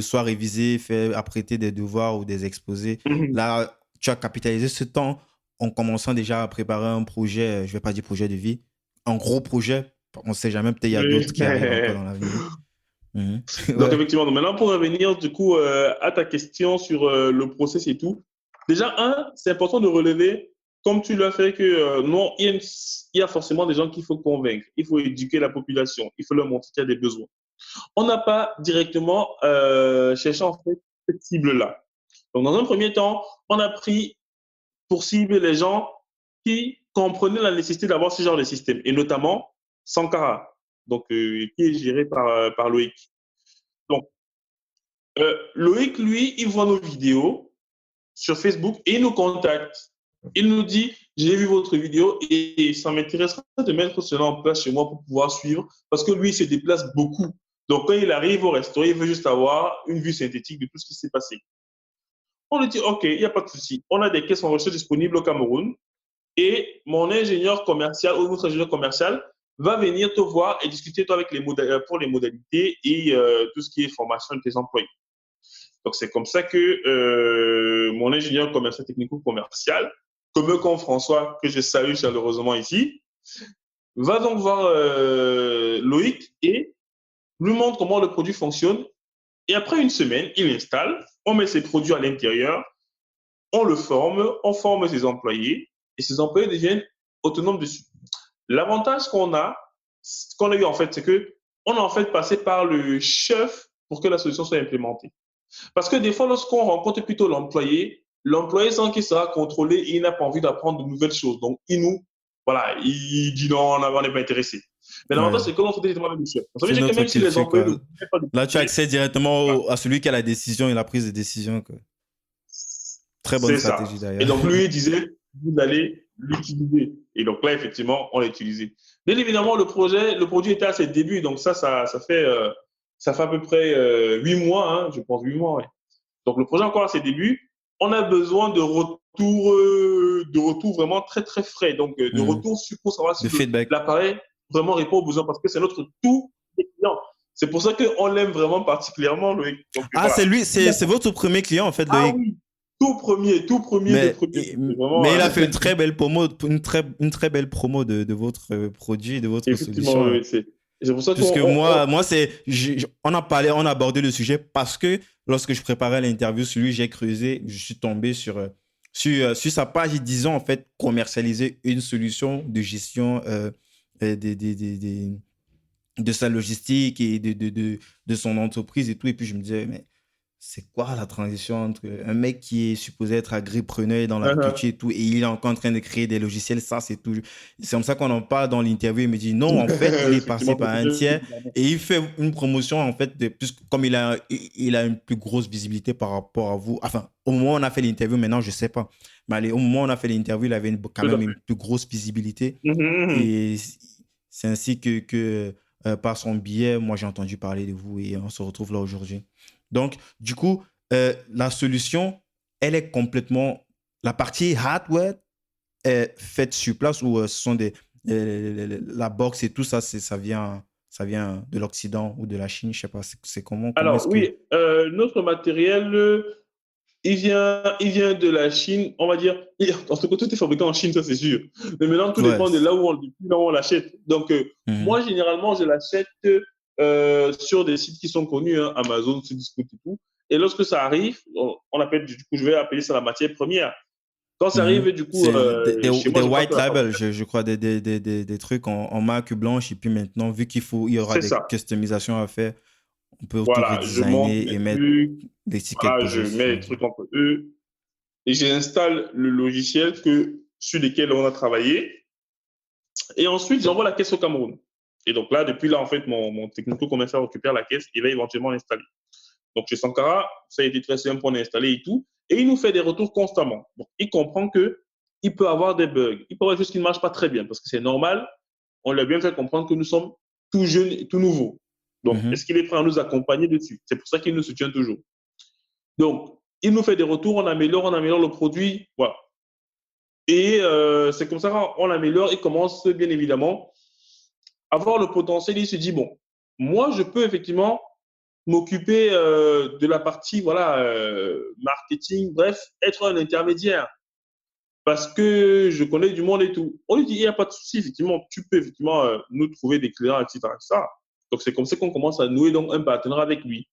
soit réviser, faire apprêter des devoirs ou des exposés. Mhm. Là, tu as capitalisé ce temps en commençant déjà à préparer un projet, je vais pas dire projet de vie, un gros projet. On ne sait jamais, peut-être il y a Oui. d'autres qui arrivent encore dans l'avenir. Mhm. Donc, Ouais. effectivement, donc maintenant, pour revenir du coup à ta question sur le process et tout, déjà, c'est important de relever, comme tu l'as fait, que non, il y a forcément des gens qu'il faut convaincre, il faut éduquer la population, il faut leur montrer qu'il y a des besoins. On n'a pas directement cherché en fait cette cible-là. Donc, dans un premier temps, on a pris pour cible les gens qui comprenaient la nécessité d'avoir ce genre de système, et notamment Sankara, donc, qui est géré par Loïc. Donc, Loïc, lui, il voit nos vidéos sur Facebook et il nous contacte. Il nous dit, j'ai vu votre vidéo et ça m'intéresserait de mettre cela en place chez moi pour pouvoir suivre parce que lui, il se déplace beaucoup. Donc, quand il arrive au restaurant, il veut juste avoir une vue synthétique de tout ce qui s'est passé. On lui dit, OK, il n'y a pas de souci. On a des caisses enregistrées disponibles au Cameroun et mon ingénieur commercial ou notre ingénieur commercial va venir te voir et discuter toi avec pour les modalités et tout ce qui est formation de tes employés. Donc, c'est comme ça que mon ingénieur commercial technico-commercial, comme François, que je salue chaleureusement ici, va donc voir Loïc et lui montre comment le produit fonctionne. Et après une semaine, il installe, on met ses produits à l'intérieur, on forme ses employés et ses employés deviennent autonomes dessus. L'avantage qu'on a eu en fait, c'est que on a en fait passé par le chef pour que la solution soit implémentée. Parce que des fois, lorsqu'on rencontre plutôt l'employé sent qu'il sera contrôlé et il n'a pas envie d'apprendre de nouvelles choses. Donc, voilà, il dit non, on n'est pas intéressé. Mais l'avantage, Ouais. c'est que l'on fait directement avec le chef. Ça veut C'est dire que notre même si les culture, employés ne quoi. voulaient pas de Là, tu projet, accèdes directement voilà, à celui qui a la décision et la prise de décision, quoi. Très bonne c'est ça. stratégie, Et d'ailleurs. donc, lui, il disait, vous allez l'utiliser. Et donc là, effectivement, on l'a utilisé. Bien évidemment, le produit était à ses débuts. Donc ça fait à peu près 8 mois, hein, je pense 8 mois, ouais. Donc, le projet est encore à ses débuts. On a besoin de retour vraiment très, très frais. Donc, de Mhm. retour pour savoir De si feedback. l'appareil vraiment répond aux besoins parce que c'est notre tout client. C'est pour ça qu'on l'aime vraiment particulièrement, Loïc. Donc, Ah, voilà. c'est lui, c'est votre premier client, en fait, Ah Loïc. oui, tout premier des premiers. C'est vraiment, Mais il a fait une très belle promo, une très belle promo de votre produit, de votre effectivement, solution, hein. oui, c'est pour ça Puisque qu'on. moi on a parlé, on a abordé le sujet parce que lorsque je préparais l'interview sur lui, j'ai creusé, je suis tombé sur sur sa page, disons en fait commercialiser une solution de gestion de sa logistique et de son entreprise et tout. Et puis je me disais, mais c'est quoi la transition entre un mec qui est supposé être agripreneur dans Uh-huh. l'agriculture et tout, et il est encore en train de créer des logiciels, ça c'est tout. C'est comme ça qu'on en parle dans l'interview. Il me dit, non, en fait, il est passé Effectivement, par un tiers et il fait une promotion, en fait, plus, comme il a une plus grosse visibilité par rapport à vous. Enfin, au moment où on a fait l'interview, maintenant, je sais pas. Mais allez, au moment où on a fait l'interview, il avait quand tout à même une fait. plus grosse visibilité. Mhm. Et c'est ainsi que par son biais, moi, j'ai entendu parler de vous et on se retrouve là aujourd'hui. Donc, du coup, la solution, elle est complètement. La partie hardware est faite sur place ou ce sont la box et tout ça, ça vient de l'Occident ou de la Chine, je sais pas. C'est comment Alors est-ce que. oui, notre matériel, il vient de la Chine, on va dire. En tout cas, tout est fabriqué en Chine, ça c'est sûr. Mais maintenant, tout Ouais. dépend de là où on l'achète. Donc, Mhm. moi, généralement, je l'achète sur des sites qui sont connus, hein, Amazon, Cdiscount et tout. Et lorsque ça arrive, on appelle, du coup, je vais appeler ça la matière première. Quand ça Mhm. arrive, du coup, C'est chez des moi, je vois que white la label, fabrication, je crois, des trucs en marque blanche. Et puis maintenant, vu il y aura c'est des ça. customisations à faire, on peut tout Voilà, je monte redesigner mes et mettre trucs, des tickets de voilà, je mets position. les trucs entre eux et j'installe le logiciel sur lequel on a travaillé. Et ensuite, j'envoie la caisse au Cameroun. Et donc là, depuis là, en fait, mon technico-commercial récupère la caisse et va éventuellement l'installer. Donc chez Sankara, ça a été très simple pour l'installer et tout. Et il nous fait des retours constamment. Donc il comprend que il peut avoir des bugs. Il peut avoir des choses qui ne marchent pas très bien parce que c'est normal. On lui a bien fait comprendre que nous sommes tout jeunes et tout nouveaux. Donc, Mhm. est-ce qu'il est prêt à nous accompagner dessus? C'est pour ça qu'il nous soutient toujours. Donc, il nous fait des retours, on améliore le produit. Voilà. Et c'est comme ça qu'on l'améliore. Il commence bien évidemment à voir le potentiel. Il se dit, bon, moi, je peux effectivement m'occuper de la partie voilà, marketing, bref, être un intermédiaire parce que je connais du monde et tout. On lui dit, il n'y a pas de souci, effectivement, tu peux effectivement nous trouver des clients, etc. etc. Donc, c'est comme ça qu'on commence à nouer donc, un partenariat avec lui.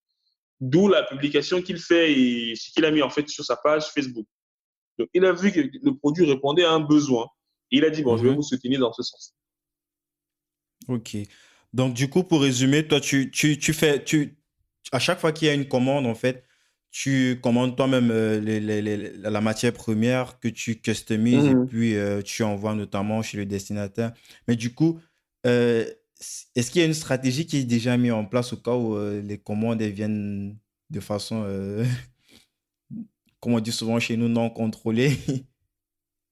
D'où la publication qu'il fait et ce qu'il a mis en fait sur sa page Facebook. Donc, il a vu que le produit répondait à un besoin. Et il a dit, bon, je vais Mhm. vous soutenir dans ce sens. Ok. Donc, du coup, pour résumer, toi, à chaque fois qu'il y a une commande, en fait, tu commandes toi-même la matière première que tu customises et Mhm. puis tu envoies notamment chez le destinataire. Mais du coup, euh, est-ce qu'il y a une stratégie qui est déjà mise en place au cas où les commandes elles viennent de façon, comme on dit souvent chez nous, non contrôlée?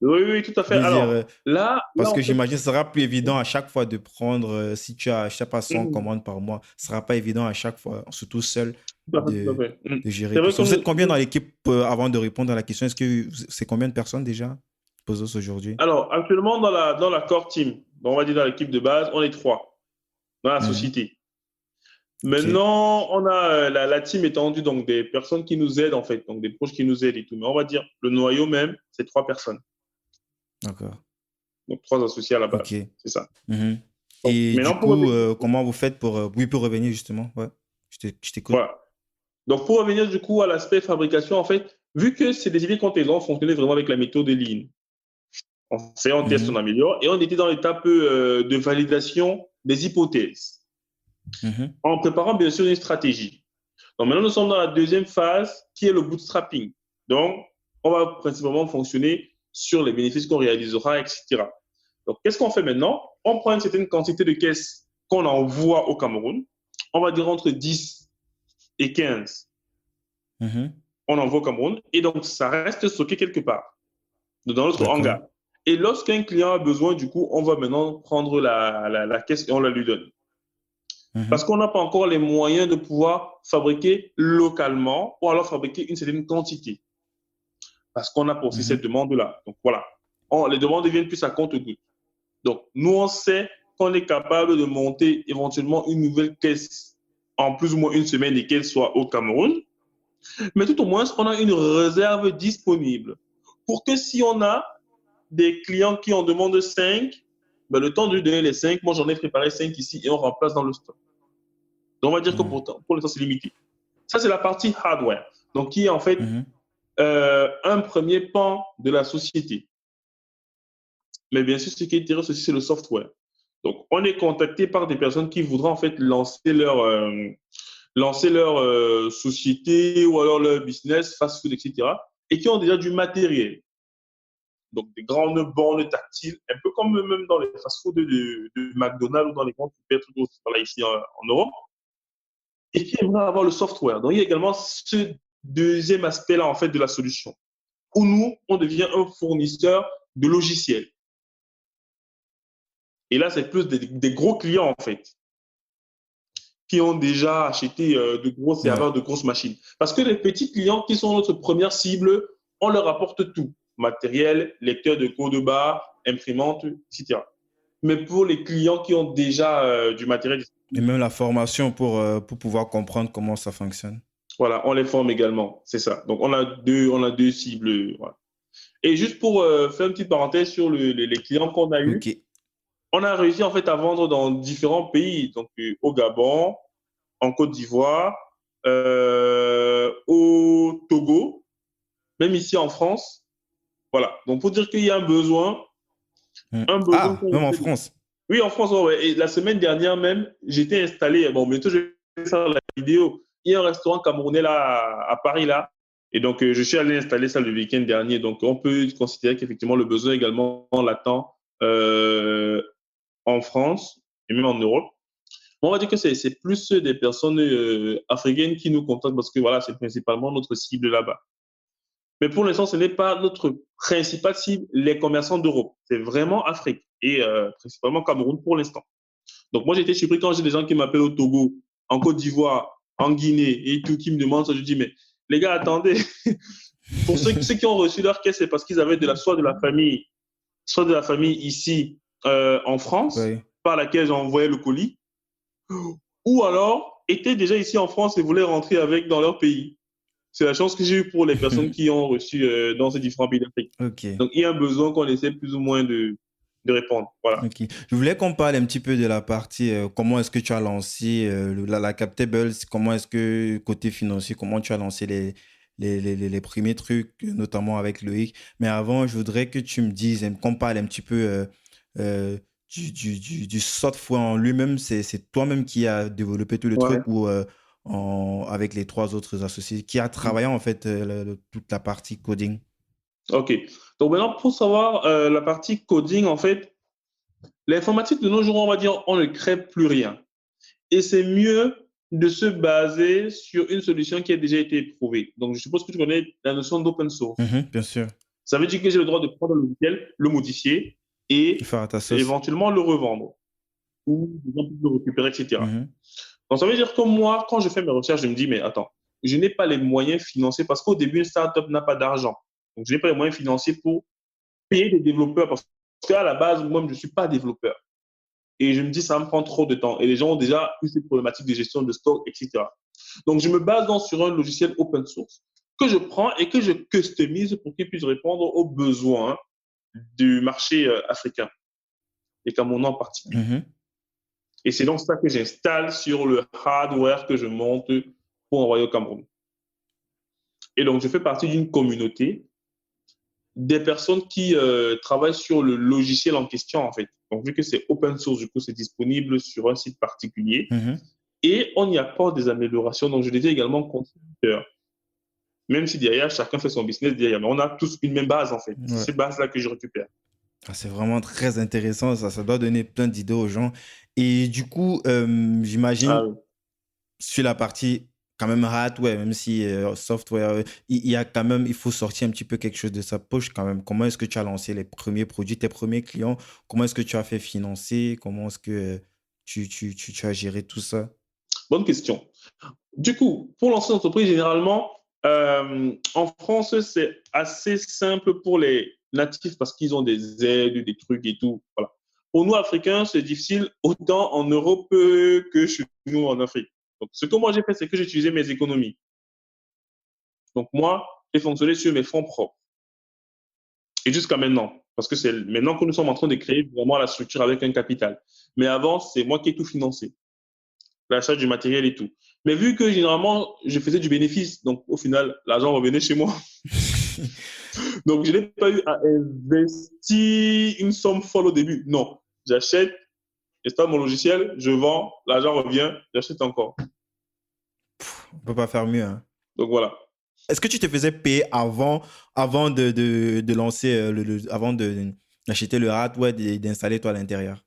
Oui, oui, tout à Je fait. veux dire, Alors, là, parce que en fait, j'imagine que ce sera plus évident à chaque fois de prendre, si tu as, je sais pas, 100 mhm, commandes par mois, ce sera pas évident à chaque fois, surtout seul, tout à fait, tout à fait. de gérer C'est tout vrai ça. que Vous êtes combien dans l'équipe avant de répondre à la question? Est-ce que c'est combien de personnes déjà, Pozos, aujourd'hui? alors, actuellement, dans la core team, on va dire dans l'équipe de base, on est trois dans la Mhm. société. Ok, Maintenant, on a la team étendue, donc des personnes qui nous aident, en fait, donc des proches qui nous aident et tout. Mais on va dire, le noyau même, c'est trois personnes. d'accord. Donc, trois associés à la Ok. base. C'est ça. Mhm. Donc, Et du maintenant, pour coup, revenir, comment vous faites pour, oui, pour revenir justement? Ouais, je t'écoute. voilà. Donc, pour revenir du coup à l'aspect fabrication, en fait, vu que c'est des idées qu'on ont fonctionné vraiment avec la méthode Lean, on fait, on teste, on Mhm. améliore, et on était dans l'étape de validation des hypothèses, Mhm. en préparant bien sûr une stratégie. Donc maintenant, nous sommes dans la deuxième phase qui est le bootstrapping. Donc, on va principalement fonctionner sur les bénéfices qu'on réalisera, etc. Donc, qu'est-ce qu'on fait maintenant? On prend une certaine quantité de caisses qu'on envoie au Cameroun, on va dire entre 10 et 15. Mhm. On envoie au Cameroun et donc ça reste stocké quelque part dans notre D'accord. hangar. Et lorsqu'un client a besoin, du coup, on va maintenant prendre la caisse et on la lui donne. Parce Mhm. qu'on n'a pas encore les moyens de pouvoir fabriquer localement ou alors fabriquer une certaine quantité. Parce qu'on a aussi cette Mhm. demande-là. Donc voilà, les demandes deviennent plus à compte-gouttes. Donc nous, on sait qu'on est capable de monter éventuellement une nouvelle caisse en plus ou moins une semaine et qu'elle soit au Cameroun. Mais tout au moins, on a une réserve disponible pour que si on a des clients qui en demandent 5, ben, le temps de lui donner les 5, moi j'en ai préparé 5 ici et on remplace dans le stock. Donc on va dire que Mhm. pour l'instant, c'est limité. Ça, c'est la partie hardware. Donc qui est en fait Mhm. un premier pan de la société. Mais bien sûr, ce qui intéresse aussi, c'est le software. Donc, on est contacté par des personnes qui voudraient en fait lancer leur société ou alors leur business, fast-food, etc. et qui ont déjà du matériel. Donc, des grandes bornes tactiles, un peu comme même dans les fast-food de McDonald's ou dans les grands trucs là, ici en Europe, et qui aimeraient avoir le software. Donc, il y a également ce deuxième aspect-là, en fait, de la solution, où nous, on devient un fournisseur de logiciels. Et là, c'est plus des gros clients, en fait, qui ont déjà acheté de gros Ouais. serveurs, de grosses machines. Parce que les petits clients qui sont notre première cible, on leur apporte tout. Matériel, lecteur de code barre, imprimante, etc. Mais pour les clients qui ont déjà du matériel, Et même la formation pour pouvoir comprendre comment ça fonctionne. voilà, on les forme également. C'est ça. Donc, on a deux cibles. Voilà. Et juste pour faire une petite parenthèse sur les clients qu'on a Ok. eus, on a réussi en fait à vendre dans différents pays. Donc, au Gabon, en Côte d'Ivoire, au Togo, même ici en France. Voilà. Donc, pour dire qu'il y a un besoin Ah, qu'on même en essaie de... France. Oui, en France, ouais. Et la semaine dernière même, j'étais installé. Bon, bientôt, je vais faire la vidéo. Il y a un restaurant camerounais là, à Paris, là. Et donc, je suis allé installer ça le week-end dernier. Donc, on peut considérer qu'effectivement, le besoin est également latent euh, en France et même en Europe. On va dire que c'est plus des personnes africaines qui nous contactent parce que voilà, c'est principalement notre cible là-bas. Mais pour l'instant, ce n'est pas notre principale cible, les commerçants d'Europe. C'est vraiment Afrique et principalement Cameroun pour l'instant. Donc moi, j'étais surpris quand j'ai des gens qui m'appellent au Togo, en Côte d'Ivoire, en Guinée et tout, qui me demandent ça. Je dis, mais les gars, attendez. Pour ceux qui ont reçu leur caisse, c'est parce qu'ils avaient soit de la famille ici en France, Oui. par laquelle j'ai envoyé le colis, ou alors étaient déjà ici en France et voulaient rentrer avec dans leur pays. C'est la chance que j'ai eue pour les personnes qui ont reçu dans ces différents pays d'Afrique. Ok. Donc, il y a un besoin qu'on essaie plus ou moins de répondre. Voilà. Ok. Je voulais qu'on parle un petit peu de la partie comment est-ce que tu as lancé la Captables, comment est-ce que côté financier, comment tu as lancé les premiers trucs, notamment avec Loïc. Mais avant, je voudrais que tu me dises, qu'on parle un petit peu euh, du software en lui-même. C'est toi-même qui as développé tout le truc Ouais. ou avec les trois autres associés, qui a travaillé en fait toute la partie coding. OK. Donc, maintenant, pour savoir la partie coding, en fait, l'informatique de nos jours, on va dire, on ne crée plus rien. Et c'est mieux de se baser sur une solution qui a déjà été éprouvée. Donc, je suppose que tu connais la notion d'open source. Mhm, bien sûr. Ça veut dire que j'ai le droit de prendre le logiciel, le modifier et Faire à ta sauce. éventuellement le revendre ou le récupérer, etc. Mhm. Donc, ça veut dire que moi, quand je fais mes recherches, je me dis, mais attends, je n'ai pas les moyens financiers parce qu'au début, une startup n'a pas d'argent. Donc, je n'ai pas les moyens financiers pour payer des développeurs parce qu'à la base, moi, je ne suis pas développeur. Et je me dis, ça me prend trop de temps. Et les gens ont déjà eu ces problématiques de gestion de stock, etc. Donc, je me base donc sur un logiciel open source que je prends et que je customise pour qu'il puisse répondre aux besoins du marché africain et Camerounais en particulier. Mhm. Et c'est donc ça que j'installe sur le hardware que je monte pour envoyer au Cameroun. Et donc, je fais partie d'une communauté des personnes qui travaillent sur le logiciel en question, en fait. Donc, vu que c'est open source, du coup, c'est disponible sur un site particulier. Mhm. Et on y apporte des améliorations. Donc, je deviens également contributeur. Même si derrière, chacun fait son business derrière. Mais on a tous une même base, en fait. C'est Ouais. ces bases-là que je récupère. Ah, c'est vraiment très intéressant, ça doit donner plein d'idées aux gens. Et du coup, Ah j'imagine oui. sur la partie quand même hardware, même si software, il y a quand même, il faut sortir un petit peu quelque chose de sa poche quand même. Comment est-ce que tu as lancé les premiers produits, tes premiers clients? Comment est-ce que tu as fait financer? Comment est-ce que tu as géré tout ça? Bonne question. Du coup, pour lancer une entreprise, généralement, en France, c'est assez simple pour les natifs parce qu'ils ont des aides, des trucs et tout. Voilà. Pour nous, Africains, c'est difficile autant en Europe que chez nous en Afrique. Donc, ce que moi j'ai fait, c'est que j'ai utilisé mes économies. Donc, moi, j'ai fonctionné sur mes fonds propres. Et jusqu'à maintenant, parce que c'est maintenant que nous sommes en train de créer vraiment la structure avec un capital. Mais avant, c'est moi qui ai tout financé, l'achat du matériel et tout. Mais vu que généralement, je faisais du bénéfice, donc au final, l'argent revenait chez moi. Donc, je n'ai pas eu à investir une somme folle au début. Non, j'achète, j'installe mon logiciel, je vends, l'argent revient, j'achète encore. On peut pas faire mieux, hein. Donc voilà. Est-ce que tu te faisais payer avant de lancer, avant d'acheter le hardware et d'installer toi à l'intérieur?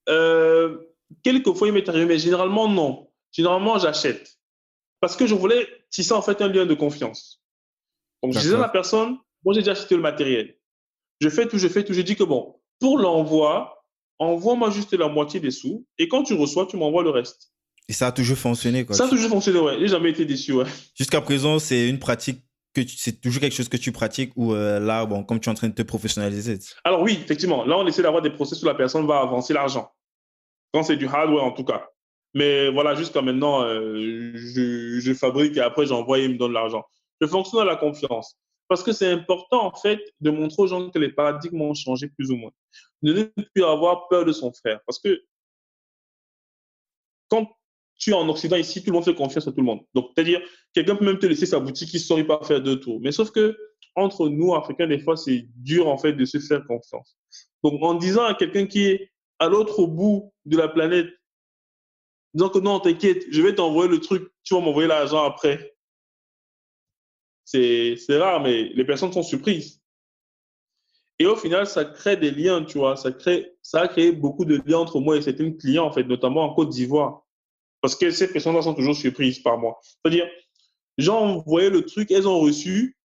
Euh, Quelquefois, il m'est arrivé, mais généralement, non. Généralement, j'achète. Parce que je voulais tisser en fait un lien de confiance. Donc, je disais à la D'accord. personne, moi, j'ai déjà acheté le matériel. Je fais tout, je fais tout. Je dis que bon, pour l'envoi, envoie-moi juste la moitié des sous. Et quand tu reçois, tu m'envoies le reste. Et ça a toujours fonctionné, quoi. Ça a toujours fonctionné, ouais. J'ai jamais été déçu, ouais. Jusqu'à présent, c'est une pratique c'est toujours quelque chose que tu pratiques ou là, bon, comme tu es en train de te professionnaliser. Alors oui, effectivement, là, on essaie d'avoir des process où la personne va avancer l'argent. Quand c'est du hardware, en tout cas. Mais voilà, jusqu'à maintenant, je fabrique et après, j'envoie et il me donne l'argent. Je fonctionne à la confiance. Parce que c'est important, en fait, de montrer aux gens que les paradigmes ont changé plus ou moins. De ne plus avoir peur de son frère. Parce que quand tu es en Occident, ici, tout le monde fait confiance à tout le monde. Donc, c'est-à-dire, quelqu'un peut même te laisser sa boutique, il ne saurait pas faire deux tours. Mais sauf que, entre nous, Africains, des fois, c'est dur, en fait, de se faire confiance. Donc, en disant à quelqu'un qui est à l'autre bout de la planète, disant que non, t'inquiète, je vais t'envoyer le truc, tu vas m'envoyer l'argent après. C'est rare, mais les personnes sont surprises. Et au final, ça crée des liens, tu vois. Ça a créé beaucoup de liens entre moi et certains clients, en fait, notamment en Côte d'Ivoire. Parce que ces personnes-là sont toujours surprises par moi. C'est-à-dire, j'ai envoyé le truc, elles ont reçu,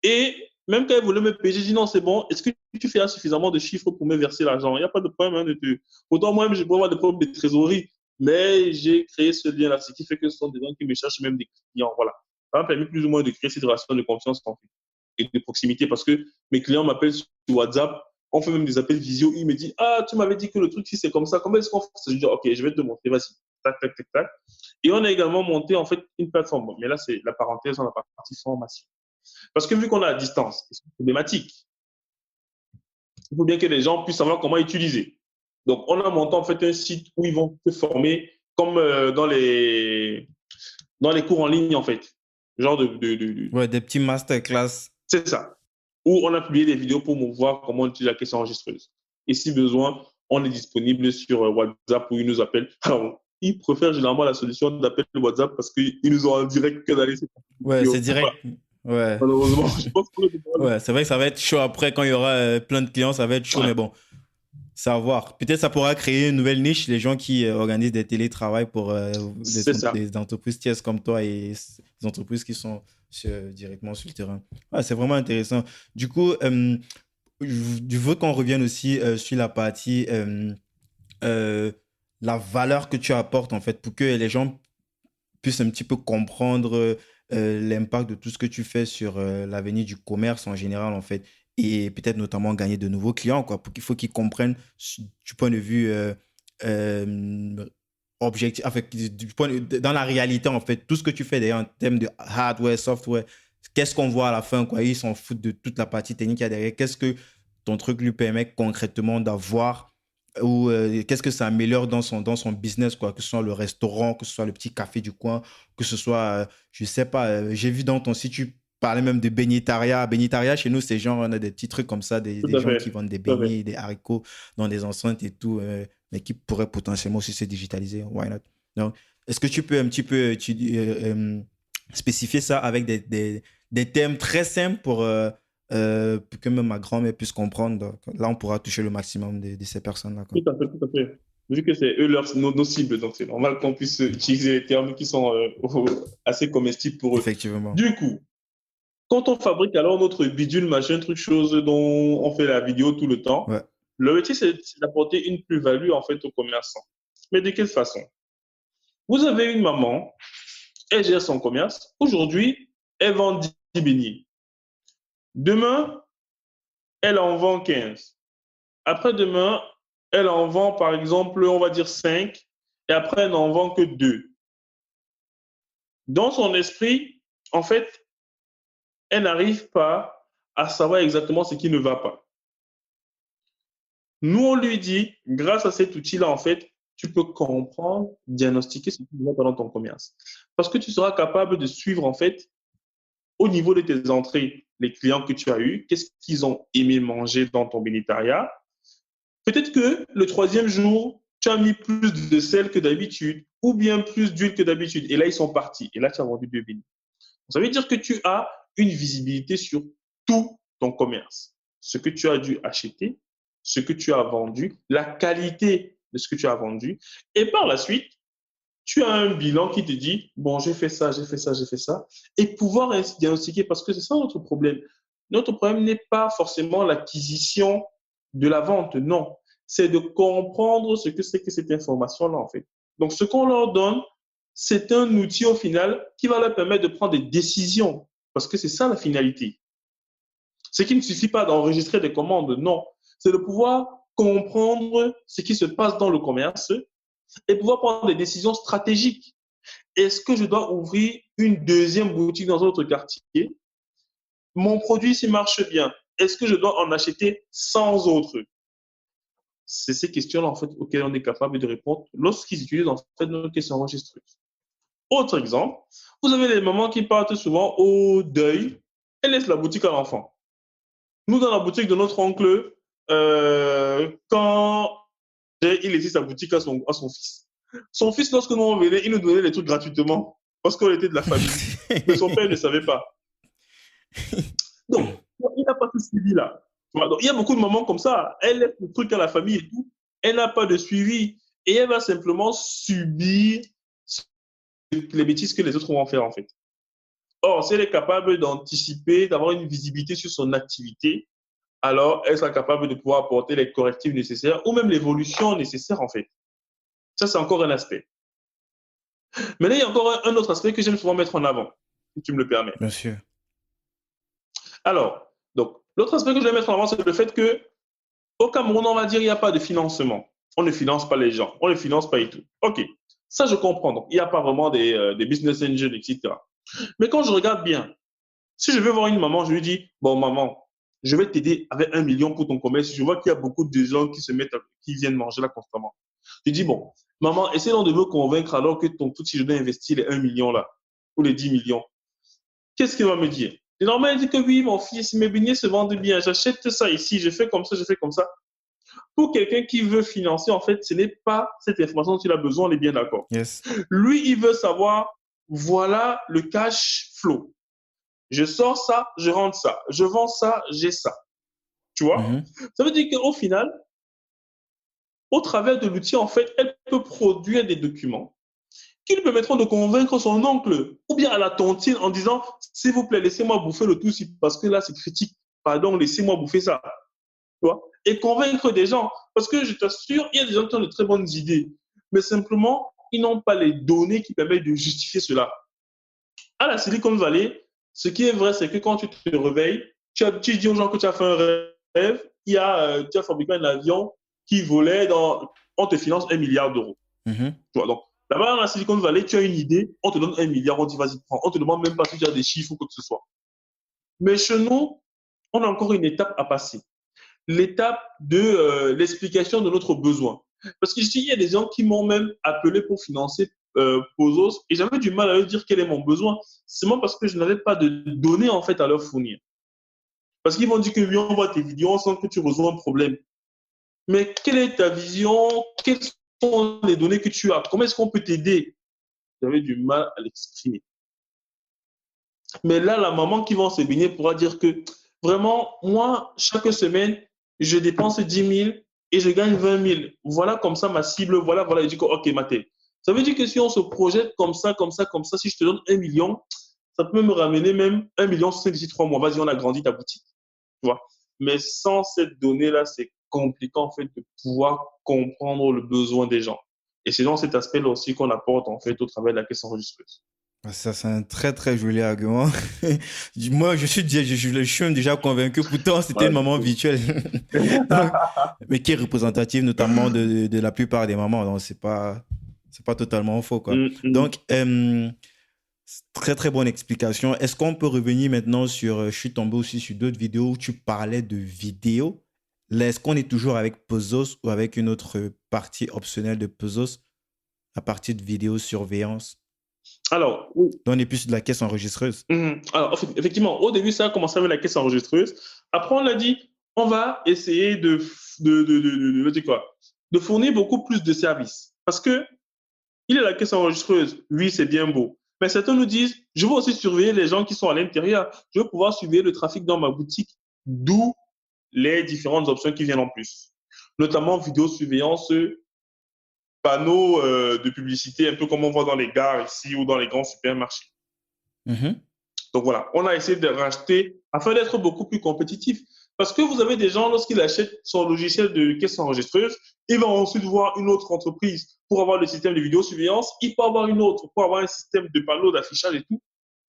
et même quand elles voulaient me payer, j'ai dit non, c'est bon, est-ce que tu fais suffisamment de chiffres pour me verser l'argent? Il n'y a pas de problème. Hein, Autant moi-même, je peux avoir des problèmes de trésorerie, mais j'ai créé ce lien-là, ce qui fait que ce sont des gens qui me cherchent même des clients. Voilà. Ça m'a permis plus ou moins de créer cette relation de confiance en fait, et de proximité parce que mes clients m'appellent sur WhatsApp, on fait même des appels visio, ils me disent ah, tu m'avais dit que le truc, si c'est comme ça, comment est-ce qu'on fait? Je dis ok, je vais te montrer, vas-y. Tac, tac, tac, tac. Et on a également monté en fait une plateforme. Mais là, c'est la parenthèse dans la partie formation. Parce que vu qu'on est à distance, c'est problématique. Il faut bien que les gens puissent savoir comment utiliser. Donc, on a monté en fait un site où ils vont se former comme dans les cours en ligne en fait. Genre Ouais, des petits masterclass. c'est ça. Où on a publié des vidéos pour voir comment utiliser la caisse enregistreuse. Et si besoin, on est disponible sur WhatsApp où ils nous appellent. Alors, ils préfèrent généralement la solution d'appel WhatsApp parce qu'ils nous ont en direct que d'aller sur Ouais, vidéo. c'est direct. Ouais. Malheureusement, je pense que Ouais, c'est vrai que ça va être chaud après quand il y aura plein de clients, ça va être chaud, ouais. mais bon, savoir. Peut-être ça pourra créer une nouvelle niche, les gens qui organisent des télétravails pour C'est ça. des entreprises tiers comme toi et des entreprises qui sont directement sur le terrain. Ouais, c'est vraiment intéressant. Du coup, je veux qu'on revienne aussi sur la partie, euh, la valeur que tu apportes en fait, pour que les gens puissent un petit peu comprendre l'impact de tout ce que tu fais sur l'avenir du commerce en général, en fait, et peut-être notamment gagner de nouveaux clients, quoi, pour qu'il faut qu'ils comprennent du point de vue euh, objectif, enfin, dans la réalité, en fait, tout ce que tu fais d'ailleurs en termes de hardware, software, qu'est-ce qu'on voit à la fin, quoi, ils s'en foutent de toute la partie technique qu'il y a derrière, qu'est-ce que ton truc lui permet concrètement d'avoir ou qu'est-ce que ça améliore dans son business, quoi, que ce soit le restaurant, que ce soit le petit café du coin, que ce soit, je sais pas, j'ai vu dans ton site, tu parlais même de bénitaria. Bénitaria, chez nous, c'est genre, on a des petits trucs comme ça, Tout des à gens qui fait. vendent des Tout à fait. beignets, des haricots dans des enceintes et tout, mais qui pourraient potentiellement aussi se digitaliser. Why not? Donc, est-ce que tu peux un petit peu spécifier ça avec des thèmes très simples pour que même ma grand-mère puisse comprendre. Donc, là, on pourra toucher le maximum de ces personnes-là, quoi. Tout à fait, tout à fait. Vu que c'est eux nos cibles, donc c'est normal qu'on puisse utiliser les termes qui sont assez comestibles pour eux. Effectivement. Du coup, quand on fabrique alors notre bidule, machin, truc, chose dont on fait la vidéo tout le temps, Ouais. le métier, c'est d'apporter une plus-value en fait aux commerçants. Mais de quelle façon? Vous avez une maman, elle gère son commerce. Aujourd'hui, elle vend 10 beignets. Demain, elle en vend 15. Après-demain, elle en vend, par exemple, on va dire 5, et après, elle n'en vend que 2. Dans son esprit, en fait, elle n'arrive pas à savoir exactement ce qui ne va pas. Nous, on lui dit, grâce à cet outil-là, en fait, tu peux comprendre, diagnostiquer ce qui ne va pas dans ton commerce. Parce que tu seras capable de suivre, en fait, au niveau de tes entrées, les clients que tu as eus, qu'est-ce qu'ils ont aimé manger dans ton bénétariat. Peut-être que le troisième jour, tu as mis plus de sel que d'habitude ou bien plus d'huile que d'habitude. Et là, ils sont partis. Et là, tu as vendu 2 bénis. Ça veut dire que tu as une visibilité sur tout ton commerce. Ce que tu as dû acheter, ce que tu as vendu, la qualité de ce que tu as vendu. Et par la suite, tu as un bilan qui te dit, bon, j'ai fait ça, j'ai fait ça, j'ai fait ça. Et pouvoir ainsi diagnostiquer, parce que c'est ça notre problème. Notre problème n'est pas forcément l'acquisition de la vente, non. C'est de comprendre ce que c'est que cette information-là, en fait. Donc, ce qu'on leur donne, c'est un outil au final qui va leur permettre de prendre des décisions, parce que c'est ça la finalité. Ce qui ne suffit pas d'enregistrer des commandes, non. C'est de pouvoir comprendre ce qui se passe dans le commerce et pouvoir prendre des décisions stratégiques. Est-ce que je dois ouvrir une deuxième boutique dans un autre quartier? Mon produit, s'il marche bien, est-ce que je dois en acheter 100 autres? C'est ces questions-là, en fait, auxquelles on est capable de répondre lorsqu'ils utilisent, en fait, nos questions enregistreuses. Autre exemple, vous avez des mamans qui partent souvent au deuil et laissent la boutique à l'enfant. Nous, dans la boutique de notre oncle, quand il laissait sa boutique à son fils. Son fils, lorsque nous on venait, il nous donnait les trucs gratuitement parce qu'on était de la famille. Mais son père ne savait pas. Donc, il n'a pas ce suivi-là. Donc, il y a beaucoup de mamans comme ça. Elle laisse le truc à la famille et tout. Elle n'a pas de suivi. Et elle va simplement subir les bêtises que les autres vont faire, en fait. Or, si elle est capable d'anticiper, d'avoir une visibilité sur son activité, alors elle sera capable de pouvoir apporter les correctifs nécessaires ou même l'évolution nécessaire, en fait. Ça, c'est encore un aspect. Maintenant, il y a encore un autre aspect que j'aime souvent mettre en avant, si tu me le permets. Bien sûr. Alors, donc, l'autre aspect que je vais mettre en avant, c'est le fait que au Cameroun, on va dire, il n'y a pas de financement. On ne finance pas les gens, on ne finance pas et tout. OK, ça, je comprends. Donc, il n'y a pas vraiment des business angels, etc. Mais quand je regarde bien, si je veux voir une maman, je lui dis, bon, maman, je vais t'aider avec 1 million pour ton commerce. Je vois qu'il y a beaucoup de gens qui viennent manger là constamment. Je dis, bon, maman, essaie donc de me convaincre alors que ton truc, si je dois investir les 1 million là, ou les 10 millions. Qu'est-ce qu'il va me dire? Et normalement, il dit que oui, mon fils, mes beignets se vendent bien. J'achète ça ici, je fais comme ça, je fais comme ça. Pour quelqu'un qui veut financer, en fait, ce n'est pas cette information dont il a besoin, on est bien d'accord. Yes. Lui, il veut savoir, voilà le cash flow. Je sors ça, je rentre ça. Je vends ça, j'ai ça. Tu vois? Ça veut dire qu'au final, au travers de l'outil, en fait, elle peut produire des documents qui lui permettront de convaincre son oncle ou bien à la tontine en disant, s'il vous plaît, laissez-moi bouffer le tout parce que là, c'est critique. Pardon, laissez-moi bouffer ça. Tu vois? Et convaincre des gens. Parce que je t'assure, il y a des gens qui ont de très bonnes idées, mais simplement, ils n'ont pas les données qui permettent de justifier cela. À la Silicon Valley, ce qui est vrai, c'est que quand tu te réveilles, tu dis aux gens que tu as fait un rêve, tu as fabriqué un avion qui volait on te finance 1 milliard d'euros. Tu vois, donc, là-bas, dans la Silicon Valley, tu as une idée, on te donne 1 milliard, on dit vas-y, prends. On te demande même pas si tu as des chiffres ou quoi que ce soit. Mais chez nous, on a encore une étape à passer. L'étape de l'explication de notre besoin. Parce que il y a des gens qui m'ont même appelé pour financer Pozos et j'avais du mal à leur dire quel est mon besoin. C'est moi parce que je n'avais pas de données en fait à leur fournir. Parce qu'ils m'ont dit que oui, on voit tes vidéos, on sent que tu résous un problème. Mais quelle est ta vision? Quelles sont les données que tu as? Comment est-ce qu'on peut t'aider? J'avais du mal à l'exprimer. Mais là, la maman qui va se baigner pourra dire que vraiment, moi, chaque semaine, je dépense 10 000 et je gagne 20 000. Voilà comme ça ma cible. Voilà. Je dis que, OK, Mathé. Ça veut dire que si on se projette comme ça, si je te donne 1 million, ça peut me ramener même 1 million d'ici 3 mois. Vas-y, on agrandit ta boutique. Tu vois? Mais sans cette donnée-là, c'est compliqué en fait de pouvoir comprendre le besoin des gens. Et c'est dans cet aspect-là aussi qu'on apporte en fait au travers de la caisse enregistreuse. Ça, c'est un très, très joli argument. Moi, je suis déjà convaincu. Pourtant, c'était une maman virtuelle. Donc, mais qui est représentative notamment de la plupart des mamans. Donc, c'est pas totalement faux, quoi. Donc, très, très bonne explication. Est-ce qu'on peut revenir maintenant sur... je suis tombé aussi sur d'autres vidéos où tu parlais de vidéos. Là, est-ce qu'on est toujours avec Pozos ou avec une autre partie optionnelle de Pesos, la partie de vidéosurveillance. Alors, oui. Donc, on est plus de la caisse enregistreuse. Alors, effectivement, au début, ça a commencé avec la caisse enregistreuse. Après, on a dit, on va essayer de fournir beaucoup plus de services. Parce que il est la caisse enregistreuse. Oui, c'est bien beau. Mais certains nous disent, je veux aussi surveiller les gens qui sont à l'intérieur. Je veux pouvoir surveiller le trafic dans ma boutique. D'où les différentes options qui viennent en plus. Notamment vidéosurveillance, panneaux de publicité, un peu comme on voit dans les gares ici ou dans les grands supermarchés. Mhm. Donc voilà, on a essayé de racheter afin d'être beaucoup plus compétitif. Parce que vous avez des gens, lorsqu'ils achètent son logiciel de caisse enregistreuse, ils vont ensuite voir une autre entreprise pour avoir le système de vidéosurveillance. Il peut avoir une autre pour avoir un système de panneaux d'affichage et tout.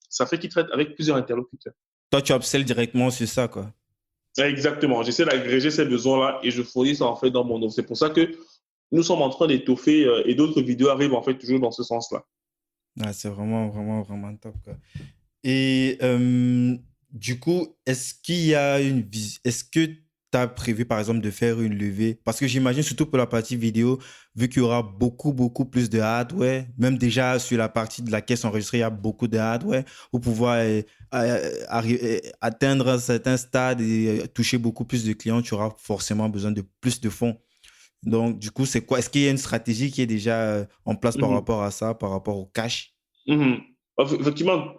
Ça fait qu'ils traitent avec plusieurs interlocuteurs. Toi, tu upsell directement sur ça, quoi. Exactement. J'essaie d'agréger ces besoins-là et je fournis ça en fait dans mon offre. C'est pour ça que nous sommes en train d'étoffer et d'autres vidéos arrivent en fait toujours dans ce sens-là. Ah, c'est vraiment, vraiment, vraiment top, quoi. Et du coup, est-ce que tu as prévu, par exemple, de faire une levée? Parce que j'imagine, surtout pour la partie vidéo, vu qu'il y aura beaucoup, beaucoup plus de hardware, même déjà sur la partie de la caisse enregistrée, il y a beaucoup de hardware pour pouvoir atteindre un certain stade et toucher beaucoup plus de clients, tu auras forcément besoin de plus de fonds. Donc, du coup, c'est quoi? Est-ce qu'il y a une stratégie qui est déjà en place par rapport à ça, par rapport au cash? Effectivement,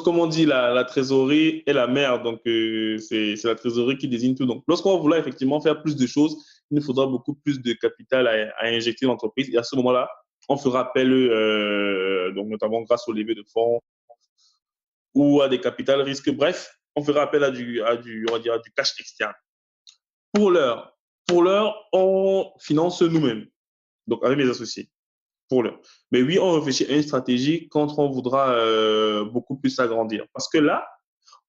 comme on dit, la trésorerie est la mère. Donc, c'est la trésorerie qui désigne tout. Donc, lorsqu'on va vouloir effectivement faire plus de choses, il nous faudra beaucoup plus de capital à injecter dans l'entreprise. Et à ce moment-là, on fera appel, donc notamment grâce au levée de fonds ou à des capital risques. Bref, on fera appel on va dire, à du cash externe. Pour l'heure, on finance nous-mêmes, donc avec mes associés. Pour l'heure. Mais oui, on réfléchit à une stratégie quand on voudra beaucoup plus s'agrandir. Parce que là,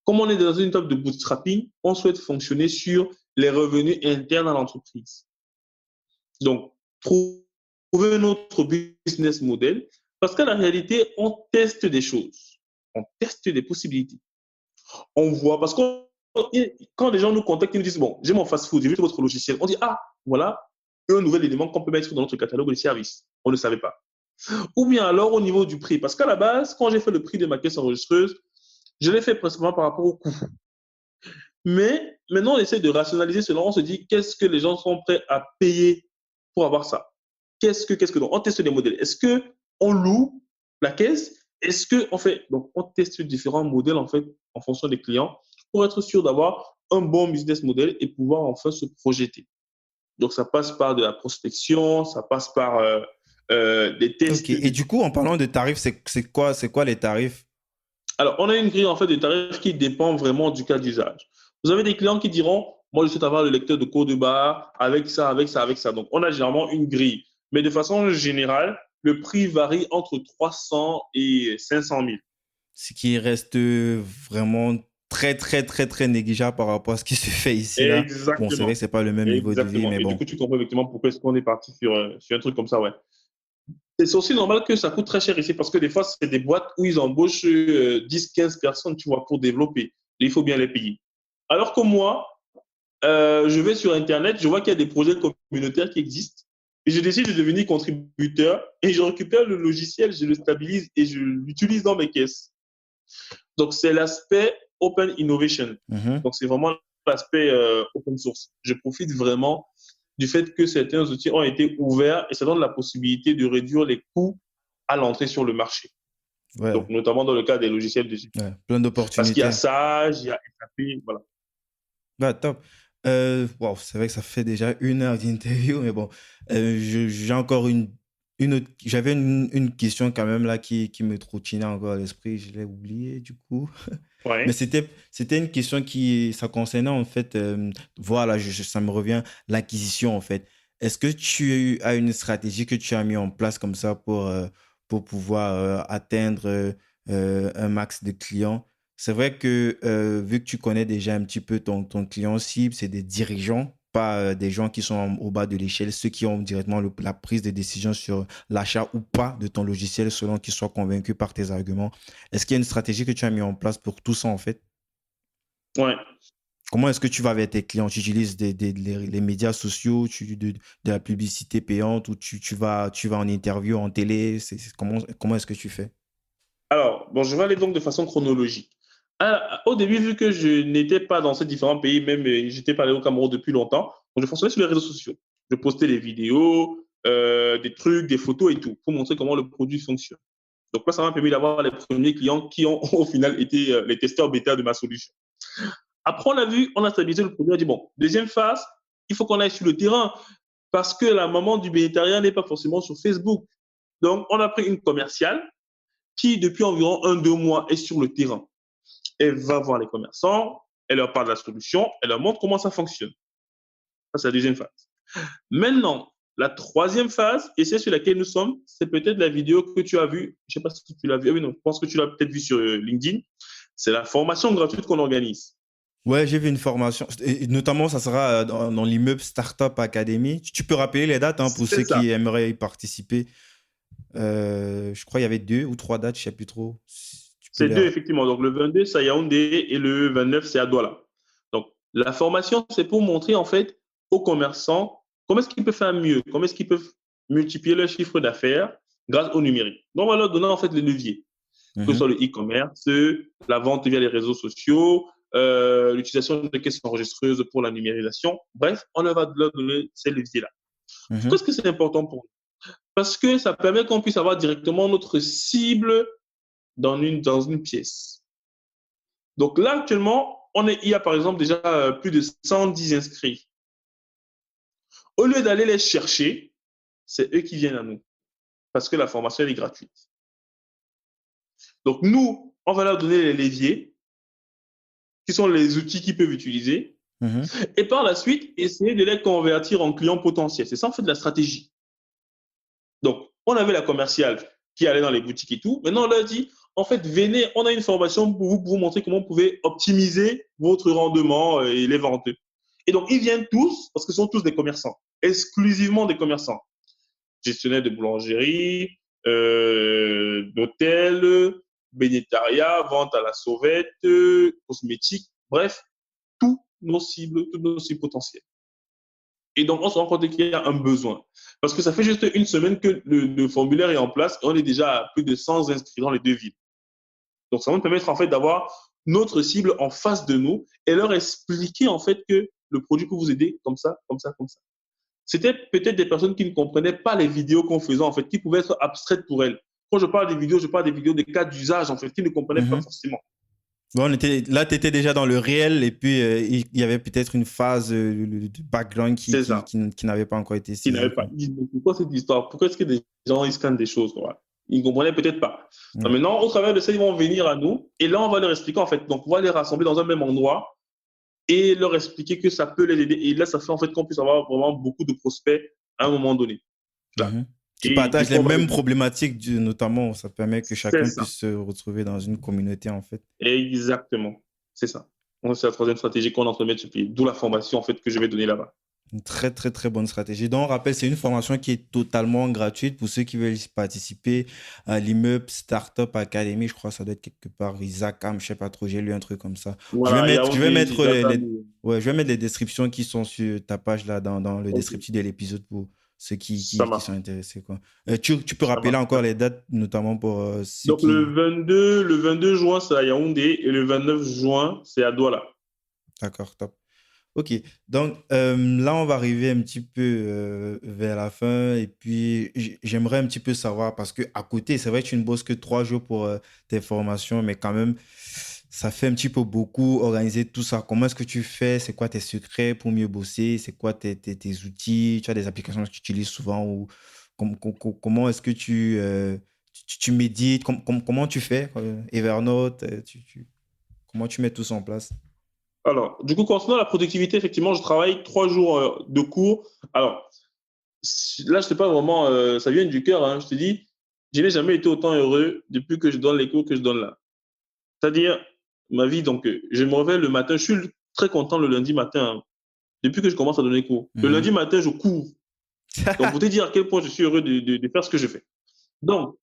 comme on est dans une étape de bootstrapping, on souhaite fonctionner sur les revenus internes à l'entreprise. Donc, trouver notre business model. Parce qu'à la réalité, on teste des choses. On teste des possibilités. On voit, parce que quand les gens nous contactent, ils nous disent, bon, j'ai mon fast-food, j'ai vu votre logiciel. On dit, ah, voilà un nouvel élément qu'on peut mettre dans notre catalogue de services. On ne savait pas. Ou bien alors au niveau du prix. Parce qu'à la base, quand j'ai fait le prix de ma caisse enregistreuse, je l'ai fait principalement par rapport au coût. Mais maintenant, on essaie de rationaliser cela. On se dit, qu'est-ce que les gens sont prêts à payer pour avoir ça? Qu'est-ce que donc on teste des modèles. Est-ce qu'on loue la caisse? Est-ce qu'on fait donc on teste différents modèles en fait en fonction des clients pour être sûr d'avoir un bon business model et pouvoir enfin se projeter. Donc ça passe par de la prospection, ça passe par des tests. Ok. Et du coup, en parlant de tarifs, c'est quoi les tarifs? Alors, on a une grille en fait de tarifs qui dépend vraiment du cas d'usage. Vous avez des clients qui diront, moi, je souhaite avoir le lecteur de code barre avec ça, avec ça, avec ça. Donc, on a généralement une grille. Mais de façon générale, le prix varie entre 300 et 500 000. Ce qui reste vraiment très, très, très, très négligeable par rapport à ce qui se fait ici, là. Bon, c'est vrai Exactement. que c'est pas le même niveau de vie, Exactement. mais Et du bon. coup, tu comprends effectivement pourquoi est-ce qu'on est parti sur un truc comme ça, ouais. C'est aussi normal que ça coûte très cher ici parce que des fois, c'est des boîtes où ils embauchent 10, 15 personnes, tu vois, pour développer. Et il faut bien les payer. Alors que moi, je vais sur Internet, je vois qu'il y a des projets communautaires qui existent et je décide de devenir contributeur et je récupère le logiciel, je le stabilise et je l'utilise dans mes caisses. Donc, c'est l'aspect Open Innovation. Mhm. Donc, c'est vraiment l'aspect open source. Je profite vraiment du fait que certains outils ont été ouverts et ça donne la possibilité de réduire les coûts à l'entrée sur le marché. Ouais, Donc, notamment dans le cas des logiciels de gestion. ouais, plein Parce qu'il y a d'opportunités. Sage, il y a SAP, voilà. Bah, top. Wow, c'est vrai que ça fait déjà 1 heure d'interview, mais bon, j'ai encore une autre, j'avais une question quand même là qui me trottinait encore à l'esprit, je l'ai oublié du coup. Mais Ouais. c'était une question ça concernait en fait, voilà, ça me revient, l'acquisition en fait. Est-ce que tu as une stratégie que tu as mis en place comme ça pour pouvoir atteindre un max de clients? C'est vrai que vu que tu connais déjà un petit peu ton client cible, c'est des dirigeants, pas des gens qui sont au bas de l'échelle, ceux qui ont directement la prise de décision sur l'achat ou pas de ton logiciel selon qu'ils soient convaincus par tes arguments. Est-ce qu'il y a une stratégie que tu as mis en place pour tout ça en fait? Ouais. Comment est-ce que tu vas vers tes clients? Tu utilises les médias sociaux, de la publicité payante ou tu vas en interview, en télé? Comment est-ce que tu fais? Alors, bon, je vais aller donc de façon chronologique. Au début, vu que je n'étais pas dans ces différents pays, même j'étais pas allé au Cameroun depuis longtemps, donc je fonctionnais sur les réseaux sociaux. Je postais des vidéos, des trucs, des photos et tout, pour montrer comment le produit fonctionne. Donc là, ça m'a permis d'avoir les premiers clients qui ont au final été les testeurs bêta de ma solution. Après, on a vu, on a stabilisé le produit, on a dit, bon, deuxième phase, il faut qu'on aille sur le terrain parce que la maman du végétarien n'est pas forcément sur Facebook. Donc, on a pris une commerciale qui, depuis environ 1-2 mois, est sur le terrain. Elle va voir les commerçants, elle leur parle de la solution, elle leur montre comment ça fonctionne. Ça, c'est la deuxième phase. Maintenant, la troisième phase, et c'est sur laquelle nous sommes, c'est peut-être la vidéo que tu as vue. Je ne sais pas si tu l'as vue. Oui, non, je pense que tu l'as peut-être vue sur LinkedIn. C'est la formation gratuite qu'on organise. Ouais, j'ai vu une formation, et notamment ça sera dans l'immeuble Startup Academy. Tu peux rappeler les dates hein, pour C'est ceux ça. qui aimeraient y participer. Je crois qu'il y avait 2 ou 3 dates, je ne sais plus trop. Si tu peux C'est les... deux, effectivement. Donc, le 22, c'est à Yaoundé et le 29, c'est à Douala. Donc, la formation, c'est pour montrer, en fait, aux commerçants comment est-ce qu'ils peuvent faire mieux, comment est-ce qu'ils peuvent multiplier leur chiffre d'affaires grâce au numérique. Donc, on va leur donner, en fait, les leviers, que ce Mhm, soit le e-commerce, la vente via les réseaux sociaux, l'utilisation de caisses enregistreuses pour la numérisation. Bref, on va leur donner ces leviers-là. Pourquoi mhm, est-ce que c'est important pour nous? Parce que ça permet qu'on puisse avoir directement notre cible dans une pièce. Donc là, actuellement, il y a par exemple déjà plus de 110 inscrits. Au lieu d'aller les chercher, c'est eux qui viennent à nous parce que la formation elle est gratuite. Donc nous, on va leur donner les leviers qui sont les outils qu'ils peuvent utiliser mhm. et par la suite, essayer de les convertir en clients potentiels. C'est ça en fait de la stratégie. Donc, on avait la commerciale qui allait dans les boutiques et tout. Maintenant, on leur dit, en fait, venez, on a une formation pour vous montrer comment vous pouvez optimiser votre rendement et les ventes. Et donc, ils viennent tous, parce que ce sont tous des commerçants, exclusivement des commerçants. Gestionnaires de boulangerie, d'hôtels, bénétariat, vente à la sauvette, cosmétiques, bref, tous nos cibles potentielles. Et donc, on se rend compte qu'il y a un besoin. Parce que ça fait juste une semaine que le formulaire est en place et on est déjà à plus de 100 inscrits dans les deux villes. Donc, ça va nous permettre en fait d'avoir notre cible en face de nous et leur expliquer en fait que le produit peut vous aider comme ça, comme ça, comme ça. C'était peut-être des personnes qui ne comprenaient pas les vidéos qu'on faisait en fait, qui pouvaient être abstraites pour elles. Quand je parle des vidéos, je parle des vidéos des cas d'usage en fait, qui ne comprenaient pas Mhm. forcément. Bon, là, tu étais déjà dans le réel et puis il y avait peut-être une phase de background C'est ça. qui n'avait pas encore été Qui saisie, n'avaient quoi. pas. Ils disent, pourquoi cette histoire? Pourquoi est-ce que des gens ils scannent des choses? Quoi? Ils ne comprenaient peut-être pas. Donc Ouais. maintenant, au travers de ça, ils vont venir à nous et là, on va leur expliquer en fait. Donc, on va les rassembler dans un même endroit et leur expliquer que ça peut les aider. Et là, ça fait en fait qu'on puisse avoir vraiment beaucoup de prospects à un moment donné. Là. Mhm. Qui Et du partagent coup, les on va les... mêmes problématiques, notamment, ça permet que C'est chacun ça. puisse se retrouver dans une communauté, en fait. Exactement. C'est ça. Donc, c'est la troisième stratégie qu'on est en train de mettre sur pied. D'où la formation en fait que je vais donner là-bas. Une très, très, très bonne stratégie. Donc, on rappelle, c'est une formation qui est totalement gratuite pour ceux qui veulent y participer à l'immeuble Startup Academy. Je crois que ça doit être quelque part Isaac, je sais pas trop, j'ai lu un truc comme ça. Voilà, Je vais Yaoundé, mettre Isaka. ouais, je vais mettre les descriptions qui sont sur ta page là, dans le Ok, descriptif de l'épisode pour ceux ça qui sont marche. intéressés, quoi. Tu peux Ça rappeler marche. encore les dates, notamment pour ceux Donc, qui... le 22 juin, c'est à Yaoundé et le 29 juin, c'est à Douala. D'accord, top. Ok, donc là, on va arriver un petit peu vers la fin et puis j'aimerais un petit peu savoir parce que à côté, c'est vrai que tu ne bosses que 3 jours pour tes formations, mais quand même, ça fait un petit peu beaucoup organiser tout ça. Comment est-ce que tu fais? C'est quoi tes secrets pour mieux bosser? C'est quoi tes outils? Tu as des applications que tu utilises souvent ou comment est-ce que tu médites? Comment tu fais? Evernote, comment tu mets tout ça en place? Alors, du coup, concernant la productivité, effectivement, je travaille 3 jours de cours. Alors, là, je sais pas vraiment, ça vient du cœur. Hein, je te dis, je n'ai jamais été autant heureux depuis que je donne les cours que je donne là. C'est-à-dire, ma vie, donc, je me réveille le matin. Je suis très content le lundi matin, hein, depuis que je commence à donner cours. Le lundi Mhm. matin, je cours. Donc, pour te dire à quel point je suis heureux de faire ce que je fais. Donc,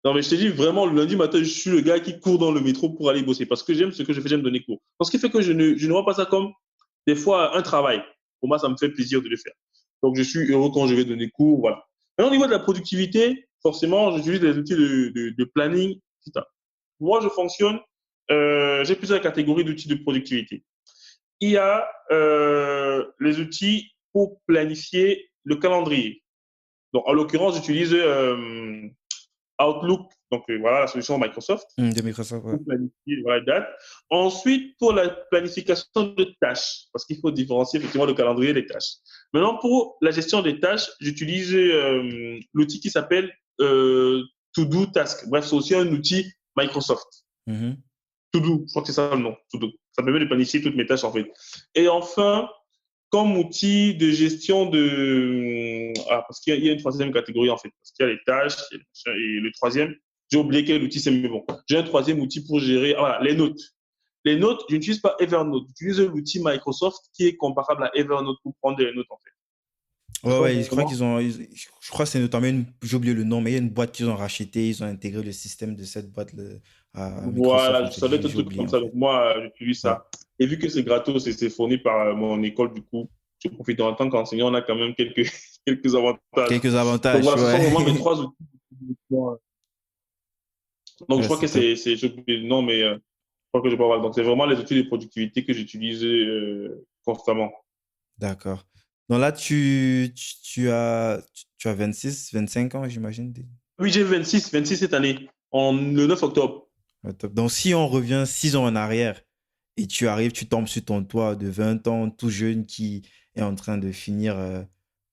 Non, mais je t'ai dit vraiment, le lundi matin, je suis le gars qui court dans le métro pour aller bosser parce que j'aime ce que je fais, j'aime donner cours. Donc, ce qui fait que je ne vois pas ça comme des fois un travail. Pour moi, ça me fait plaisir de le faire. Donc, je suis heureux quand je vais donner cours. Voilà. Mais au niveau de la productivité, forcément, j'utilise des outils de planning, etc. Moi, je fonctionne, j'ai plusieurs catégories d'outils de productivité. Il y a les outils pour planifier le calendrier. Donc, en l'occurrence, j'utilise Outlook, donc voilà la solution Microsoft De Microsoft, ouais. pour planifier voilà, les dates. Ensuite, pour la planification de tâches, parce qu'il faut différencier effectivement le calendrier des tâches. Maintenant, pour la gestion des tâches, j'utilise l'outil qui s'appelle To Do Task. Bref, c'est aussi un outil Microsoft. Mhm. To Do, je crois que c'est ça le nom. To Do. Ça permet de planifier toutes mes tâches en fait. Et enfin, comme outil de gestion de... Ah, parce qu'il y a une troisième catégorie, en fait. Parce qu'il y a les tâches et le troisième, j'ai oublié quel outil c'est, mais bon. J'ai un troisième outil pour gérer voilà, les notes. Les notes, je n'utilise pas Evernote. J'utilise l'outil Microsoft qui est comparable à Evernote pour prendre des notes, en fait. Ouais, C'est ouais, je crois vraiment... qu'ils ont. Je crois que c'est notamment j'ai oublié le nom, mais il y a une boîte qu'ils ont rachetée. Ils ont intégré le système de cette boîte à Microsoft. Voilà, ça doit être un J'ai truc oublié, comme en ça. Donc, fait. moi, j'utilise Ouais. ça. Et vu que c'est gratos et c'est fourni par mon école, du coup, je profite en tant qu'enseignant, on a quand même quelques, quelques avantages. Quelques Donc, avantages, voilà, ce sont vraiment mes ouais. trois outils. Donc, je Ouais, crois que c'est top. non, mais je crois que je peux avoir. Donc, c'est vraiment les outils de productivité que j'utilise constamment. D'accord. Donc là, tu as 25 ans, j'imagine. Oui, j'ai 26 cette année, le 9 octobre. Ouais, top. Donc, si on revient 6 ans en arrière et tu arrives, tu tombes sur ton toit de 20 ans, tout jeune, qui est en train de finir,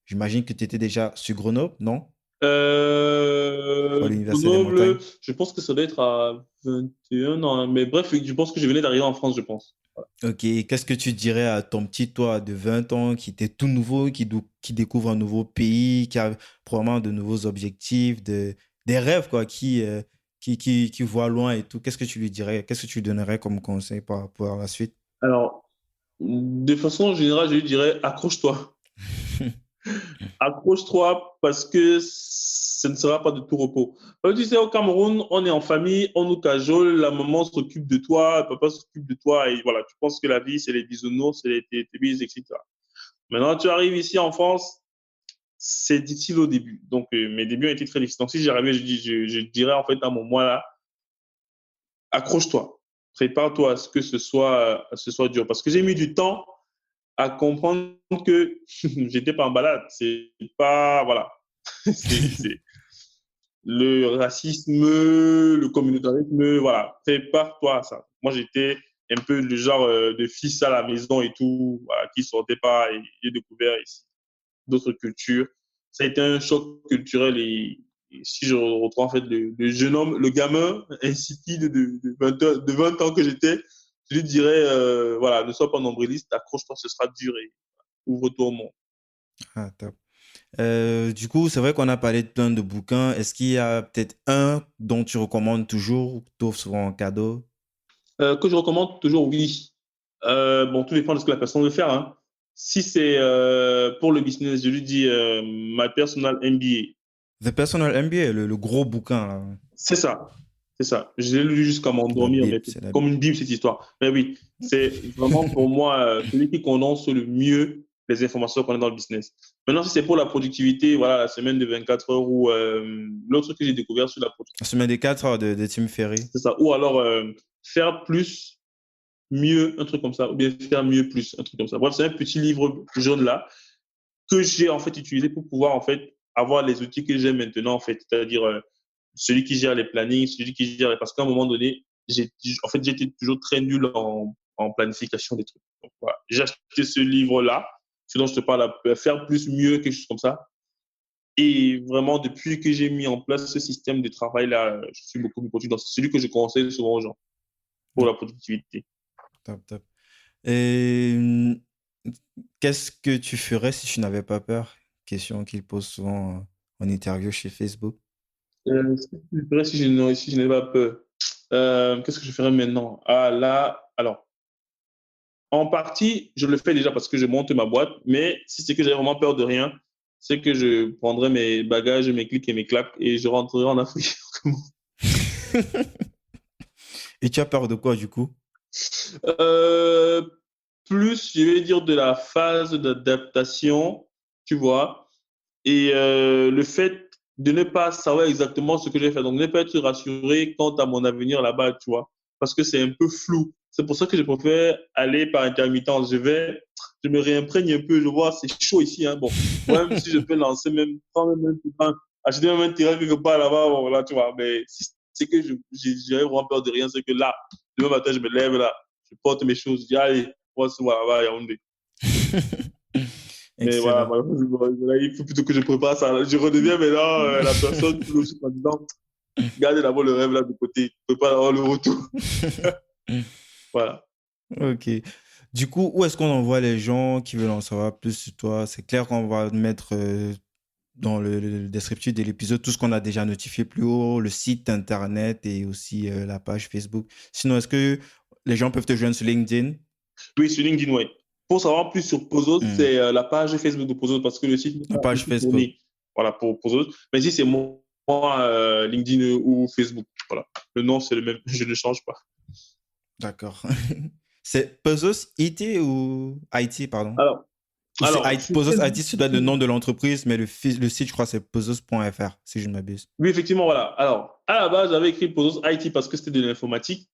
j'imagine que tu étais déjà sur Grenoble, non? Pour l'Université des Grenoble, montagnes. je pense que ça doit être à 21 ans, hein. Mais bref, je pense que je venais d'arriver en France, je pense. Ok, qu'est-ce que tu dirais à ton petit toi de 20 ans qui était tout nouveau, qui découvre un nouveau pays, qui a probablement de nouveaux objectifs, des rêves, quoi, qui voit loin et tout. Qu'est-ce que tu lui dirais? Qu'est-ce que tu lui donnerais comme conseil pour la suite? Alors, de façon générale, je lui dirais accroche-toi. Accroche-toi parce que ce ne sera pas de tout repos. Tu sais, au Cameroun, on est en famille, on nous cajole, la maman s'occupe de toi, le papa s'occupe de toi, et voilà, tu penses que la vie, c'est les bisounours, c'est les bises, etc. Maintenant, tu arrives ici en France, c'est difficile au début. Donc, mes débuts ont été très difficiles. Donc, si j'arrivais, je dirais en fait à mon moi-là, accroche-toi. Prépare-toi à ce soit dur. Parce que j'ai mis du temps à comprendre que j'étais pas en balade. C'est pas, voilà. C'est le racisme, le communautarisme, voilà. Prépare-toi à ça. Moi, j'étais un peu le genre de fils à la maison et tout, voilà, qui sortait pas et j'ai découvert ici d'autres cultures. Ça a été un choc culturel et si je reprends en fait le jeune homme, le gamin insipide de 20 ans que j'étais, je lui dirais, voilà, ne sois pas nombriliste, accroche-toi, ce sera dur et ouvre-toi au monde. Ah, top. Du coup, c'est vrai qu'on a parlé de plein de bouquins. Est-ce qu'il y a peut-être un dont tu recommandes toujours, ou que tu offres souvent en cadeau? Que je recommande toujours, oui. Bon, tout dépend de ce que la personne veut faire, hein. Si c'est pour le business, je lui dis My Personal MBA. The Personal MBA, le gros bouquin, là. C'est ça. C'est ça. Je l'ai lu jusqu'à La m'endormir, mais Bible, c'est c'est la comme Bible. une Bible, cette histoire. Mais oui, c'est vraiment pour moi celui qui condense le mieux les informations qu'on a dans le business. Maintenant, si c'est pour la productivité, voilà, la semaine de 24 heures ou l'autre que j'ai découvert sur la La productivité, semaine des 4 heures de Tim Ferry. c'est ça. Ou alors faire plus, mieux, un truc comme ça. Ou bien faire mieux, plus, un truc comme ça. Bref, c'est un petit livre jaune là que j'ai en fait utilisé pour pouvoir en fait avoir les outils que j'ai maintenant en fait, c'est-à-dire celui qui gère les plannings, celui qui gère parce qu'à un moment donné, en fait j'étais toujours très nul en planification des trucs. Donc, voilà. J'ai acheté ce livre là, ce dont je te parle, faire plus mieux quelque chose comme ça. Et vraiment depuis que j'ai mis en place ce système de travail là, je suis beaucoup plus productif. Donc c'est celui que je conseille souvent aux gens pour Ouais, la productivité. top, top. Et qu'est-ce que tu ferais si tu n'avais pas peur? Question qu'il pose souvent en interview chez Facebook. Ce que je ferais si je n'avais pas peur. Qu'est-ce que je ferais maintenant? Ah là, alors, en partie, je le fais déjà parce que je monte ma boîte, mais si c'est que j'ai vraiment peur de rien, c'est que je prendrais mes bagages, mes clics et mes claques et je rentrerai en Afrique. Et tu as peur de quoi, du coup? Euh, Plus, je vais dire, de la phase d'adaptation, tu vois, et le fait de ne pas savoir exactement ce que je vais faire. Donc, ne pas être rassuré quant à mon avenir là-bas, tu vois, parce que c'est un peu flou. C'est pour ça que je préfère aller par intermittence. Je me réimprègne un peu, je vois, c'est chaud ici, hein. Bon, moi, même si je peux lancer, même, prendre même, acheter même un terrain quelque part là-bas, bon, là, tu vois, mais si c'est que j'ai vraiment peur de rien, c'est que là, demain matin, je me lève là, je porte mes choses, je dis, allez, on va se voir là-bas à Yaoundé. Mais voilà, Excellent. là, il faut plutôt que je prépare ça. Je redeviens maintenant la personne philosophique en disant, gardez d'abord le rêve là de côté, prépare d'abord le retour. Voilà. Ok. Du coup, où est-ce qu'on envoie les gens qui veulent en savoir plus sur toi? C'est clair qu'on va mettre dans le descriptif de l'épisode tout ce qu'on a déjà notifié plus haut, le site internet et aussi la page Facebook. Sinon, est-ce que les gens peuvent te joindre sur LinkedIn? Oui, sur LinkedIn, oui. Pour savoir plus sur Pozos, Hmm. c'est la page Facebook de Pozos parce que le site n'est La pas page aussi Facebook. tourné. Voilà, pour Pozos. Mais si c'est moi, LinkedIn ou Facebook, voilà. Le nom, c'est le même. Je ne change pas. D'accord. C'est Pozos IT ou IT, pardon? Alors, Ou c'est alors, sur Pozos IT, Facebook, c'est le nom de l'entreprise, mais le site, je crois, c'est pozos.fr, si je ne m'abuse. oui, effectivement, voilà. Alors, à la base, j'avais écrit Pozos IT parce que c'était de l'informatique.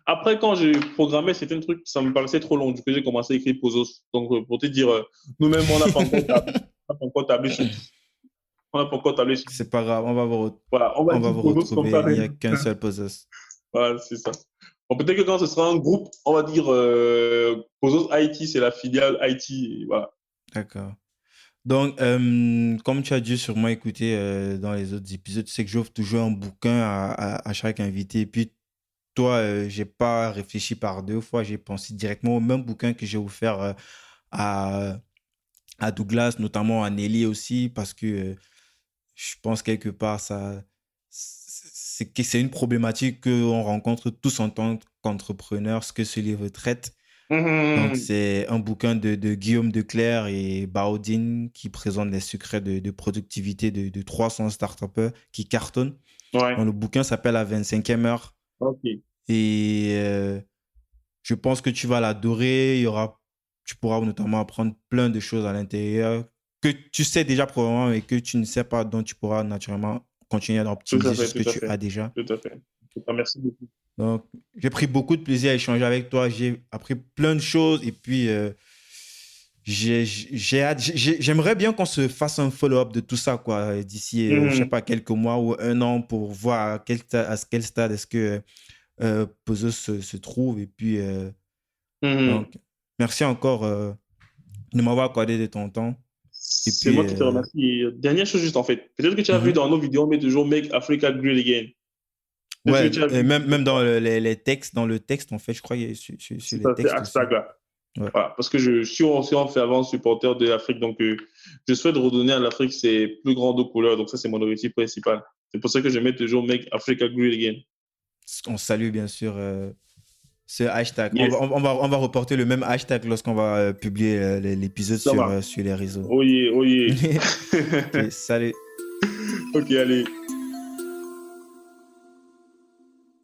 Après, quand j'ai programmé, c'était un truc, ça me paraissait trop long. Du coup, j'ai commencé à écrire Pozos. Donc, pour te dire, nous-mêmes, on n'a pas encore tablé, on n'a pas encore tablé sur tout. On n'a pas encore tablé sur tout. C'est pas grave, Voilà, on va on va dire vous Pozos comme retrouver. ça. Il n'y a qu'un seul Pozos. Voilà, c'est ça. Bon, peut-être que quand ce sera un groupe, on va dire Pozos IT, c'est la filiale IT. Et voilà. D'accord. Donc, comme tu as dû sûrement écouter dans les autres épisodes, tu sais que j'offre toujours un bouquin à chaque invité. Et puis, toi, j'ai pas réfléchi par deux fois, j'ai pensé directement au même bouquin que j'ai offert à, à Douglas, notamment à Nelly aussi, parce que je pense quelque part, c'est une problématique qu'on rencontre tous en tant qu'entrepreneurs, ce que ce livre traite. Donc, Mhm. c'est un bouquin de Guillaume Declercq et Baudine qui présente les secrets de productivité de 300 startups qui cartonnent. Donc, Ouais, le bouquin s'appelle La 25e heure ok. et je pense que tu vas l'adorer. Tu pourras notamment apprendre plein de choses à l'intérieur que tu sais déjà probablement et que tu ne sais pas, dont tu pourras naturellement continuer à Tout à optimiser sur fait, ce que tout à tu fait. as déjà. Tout à fait. Merci beaucoup. Donc, j'ai pris beaucoup de plaisir à échanger avec toi. J'ai appris plein de choses et puis j'aimerais bien qu'on se fasse un follow-up de tout ça, quoi, d'ici, je sais Mhm. pas, quelques mois ou un an pour voir à quel stade est-ce que Pozos se trouve. Et puis, Mhm. donc, merci encore de m'avoir accordé de ton temps. Et C'est puis, moi qui te remercie. Et, dernière chose juste en fait. Peut-être que tu as vu mhm. dans nos vidéos, on met toujours Make Africa Great Again. Peut-être que Ouais, tu as et vu. même dans les textes, dans le texte, en fait, je crois, sur C'est les ça, c'est textes aussi. hashtag là. Ouais. Voilà, parce que je suis aussi en fervent supporter de l'Afrique, donc je souhaite redonner à l'Afrique ses plus grandes couleurs. Donc ça, c'est mon objectif principal. C'est pour ça que je mets toujours Make Africa Great Again. On salue bien sûr ce hashtag. Yes, On va reporter le même hashtag lorsqu'on va publier l'épisode ça va. sur les réseaux. Oyez, oyez. Ok, salut. Ok, allez.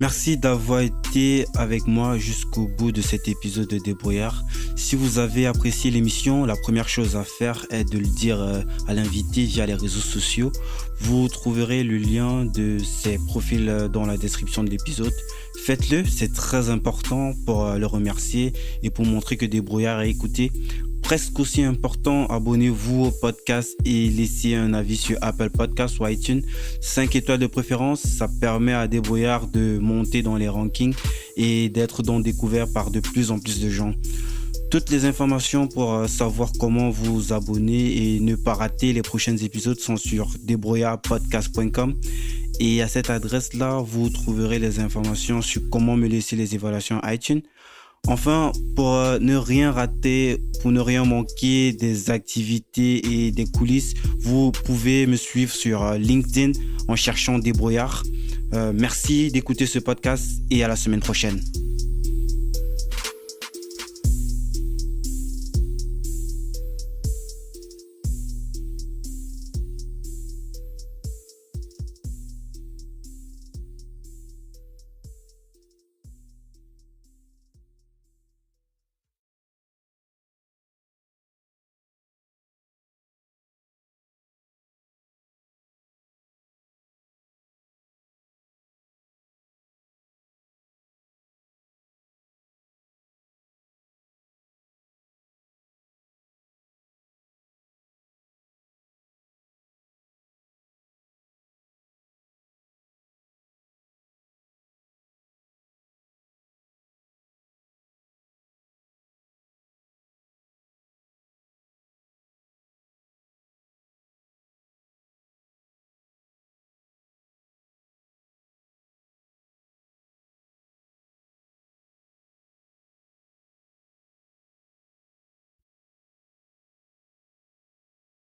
Merci d'avoir été avec moi jusqu'au bout de cet épisode de Débrouillard. Si vous avez apprécié l'émission, la première chose à faire est de le dire à l'invité via les réseaux sociaux. Vous trouverez le lien de ses profils dans la description de l'épisode. Faites-le, c'est très important pour le remercier et pour montrer que Débrouillard est écouté. Presque aussi important, abonnez-vous au podcast et laissez un avis sur Apple Podcasts ou iTunes. 5 étoiles de préférence, ça permet à Débrouillard de monter dans les rankings et d'être donc découvert par de plus en plus de gens. Toutes les informations pour savoir comment vous abonner et ne pas rater les prochains épisodes sont sur débrouillardpodcast.com. Et à cette adresse-là, vous trouverez les informations sur comment me laisser les évaluations iTunes. Enfin, pour ne rien rater, pour ne rien manquer des activités et des coulisses, vous pouvez me suivre sur LinkedIn en cherchant Débrouillard. Merci d'écouter ce podcast et à la semaine prochaine.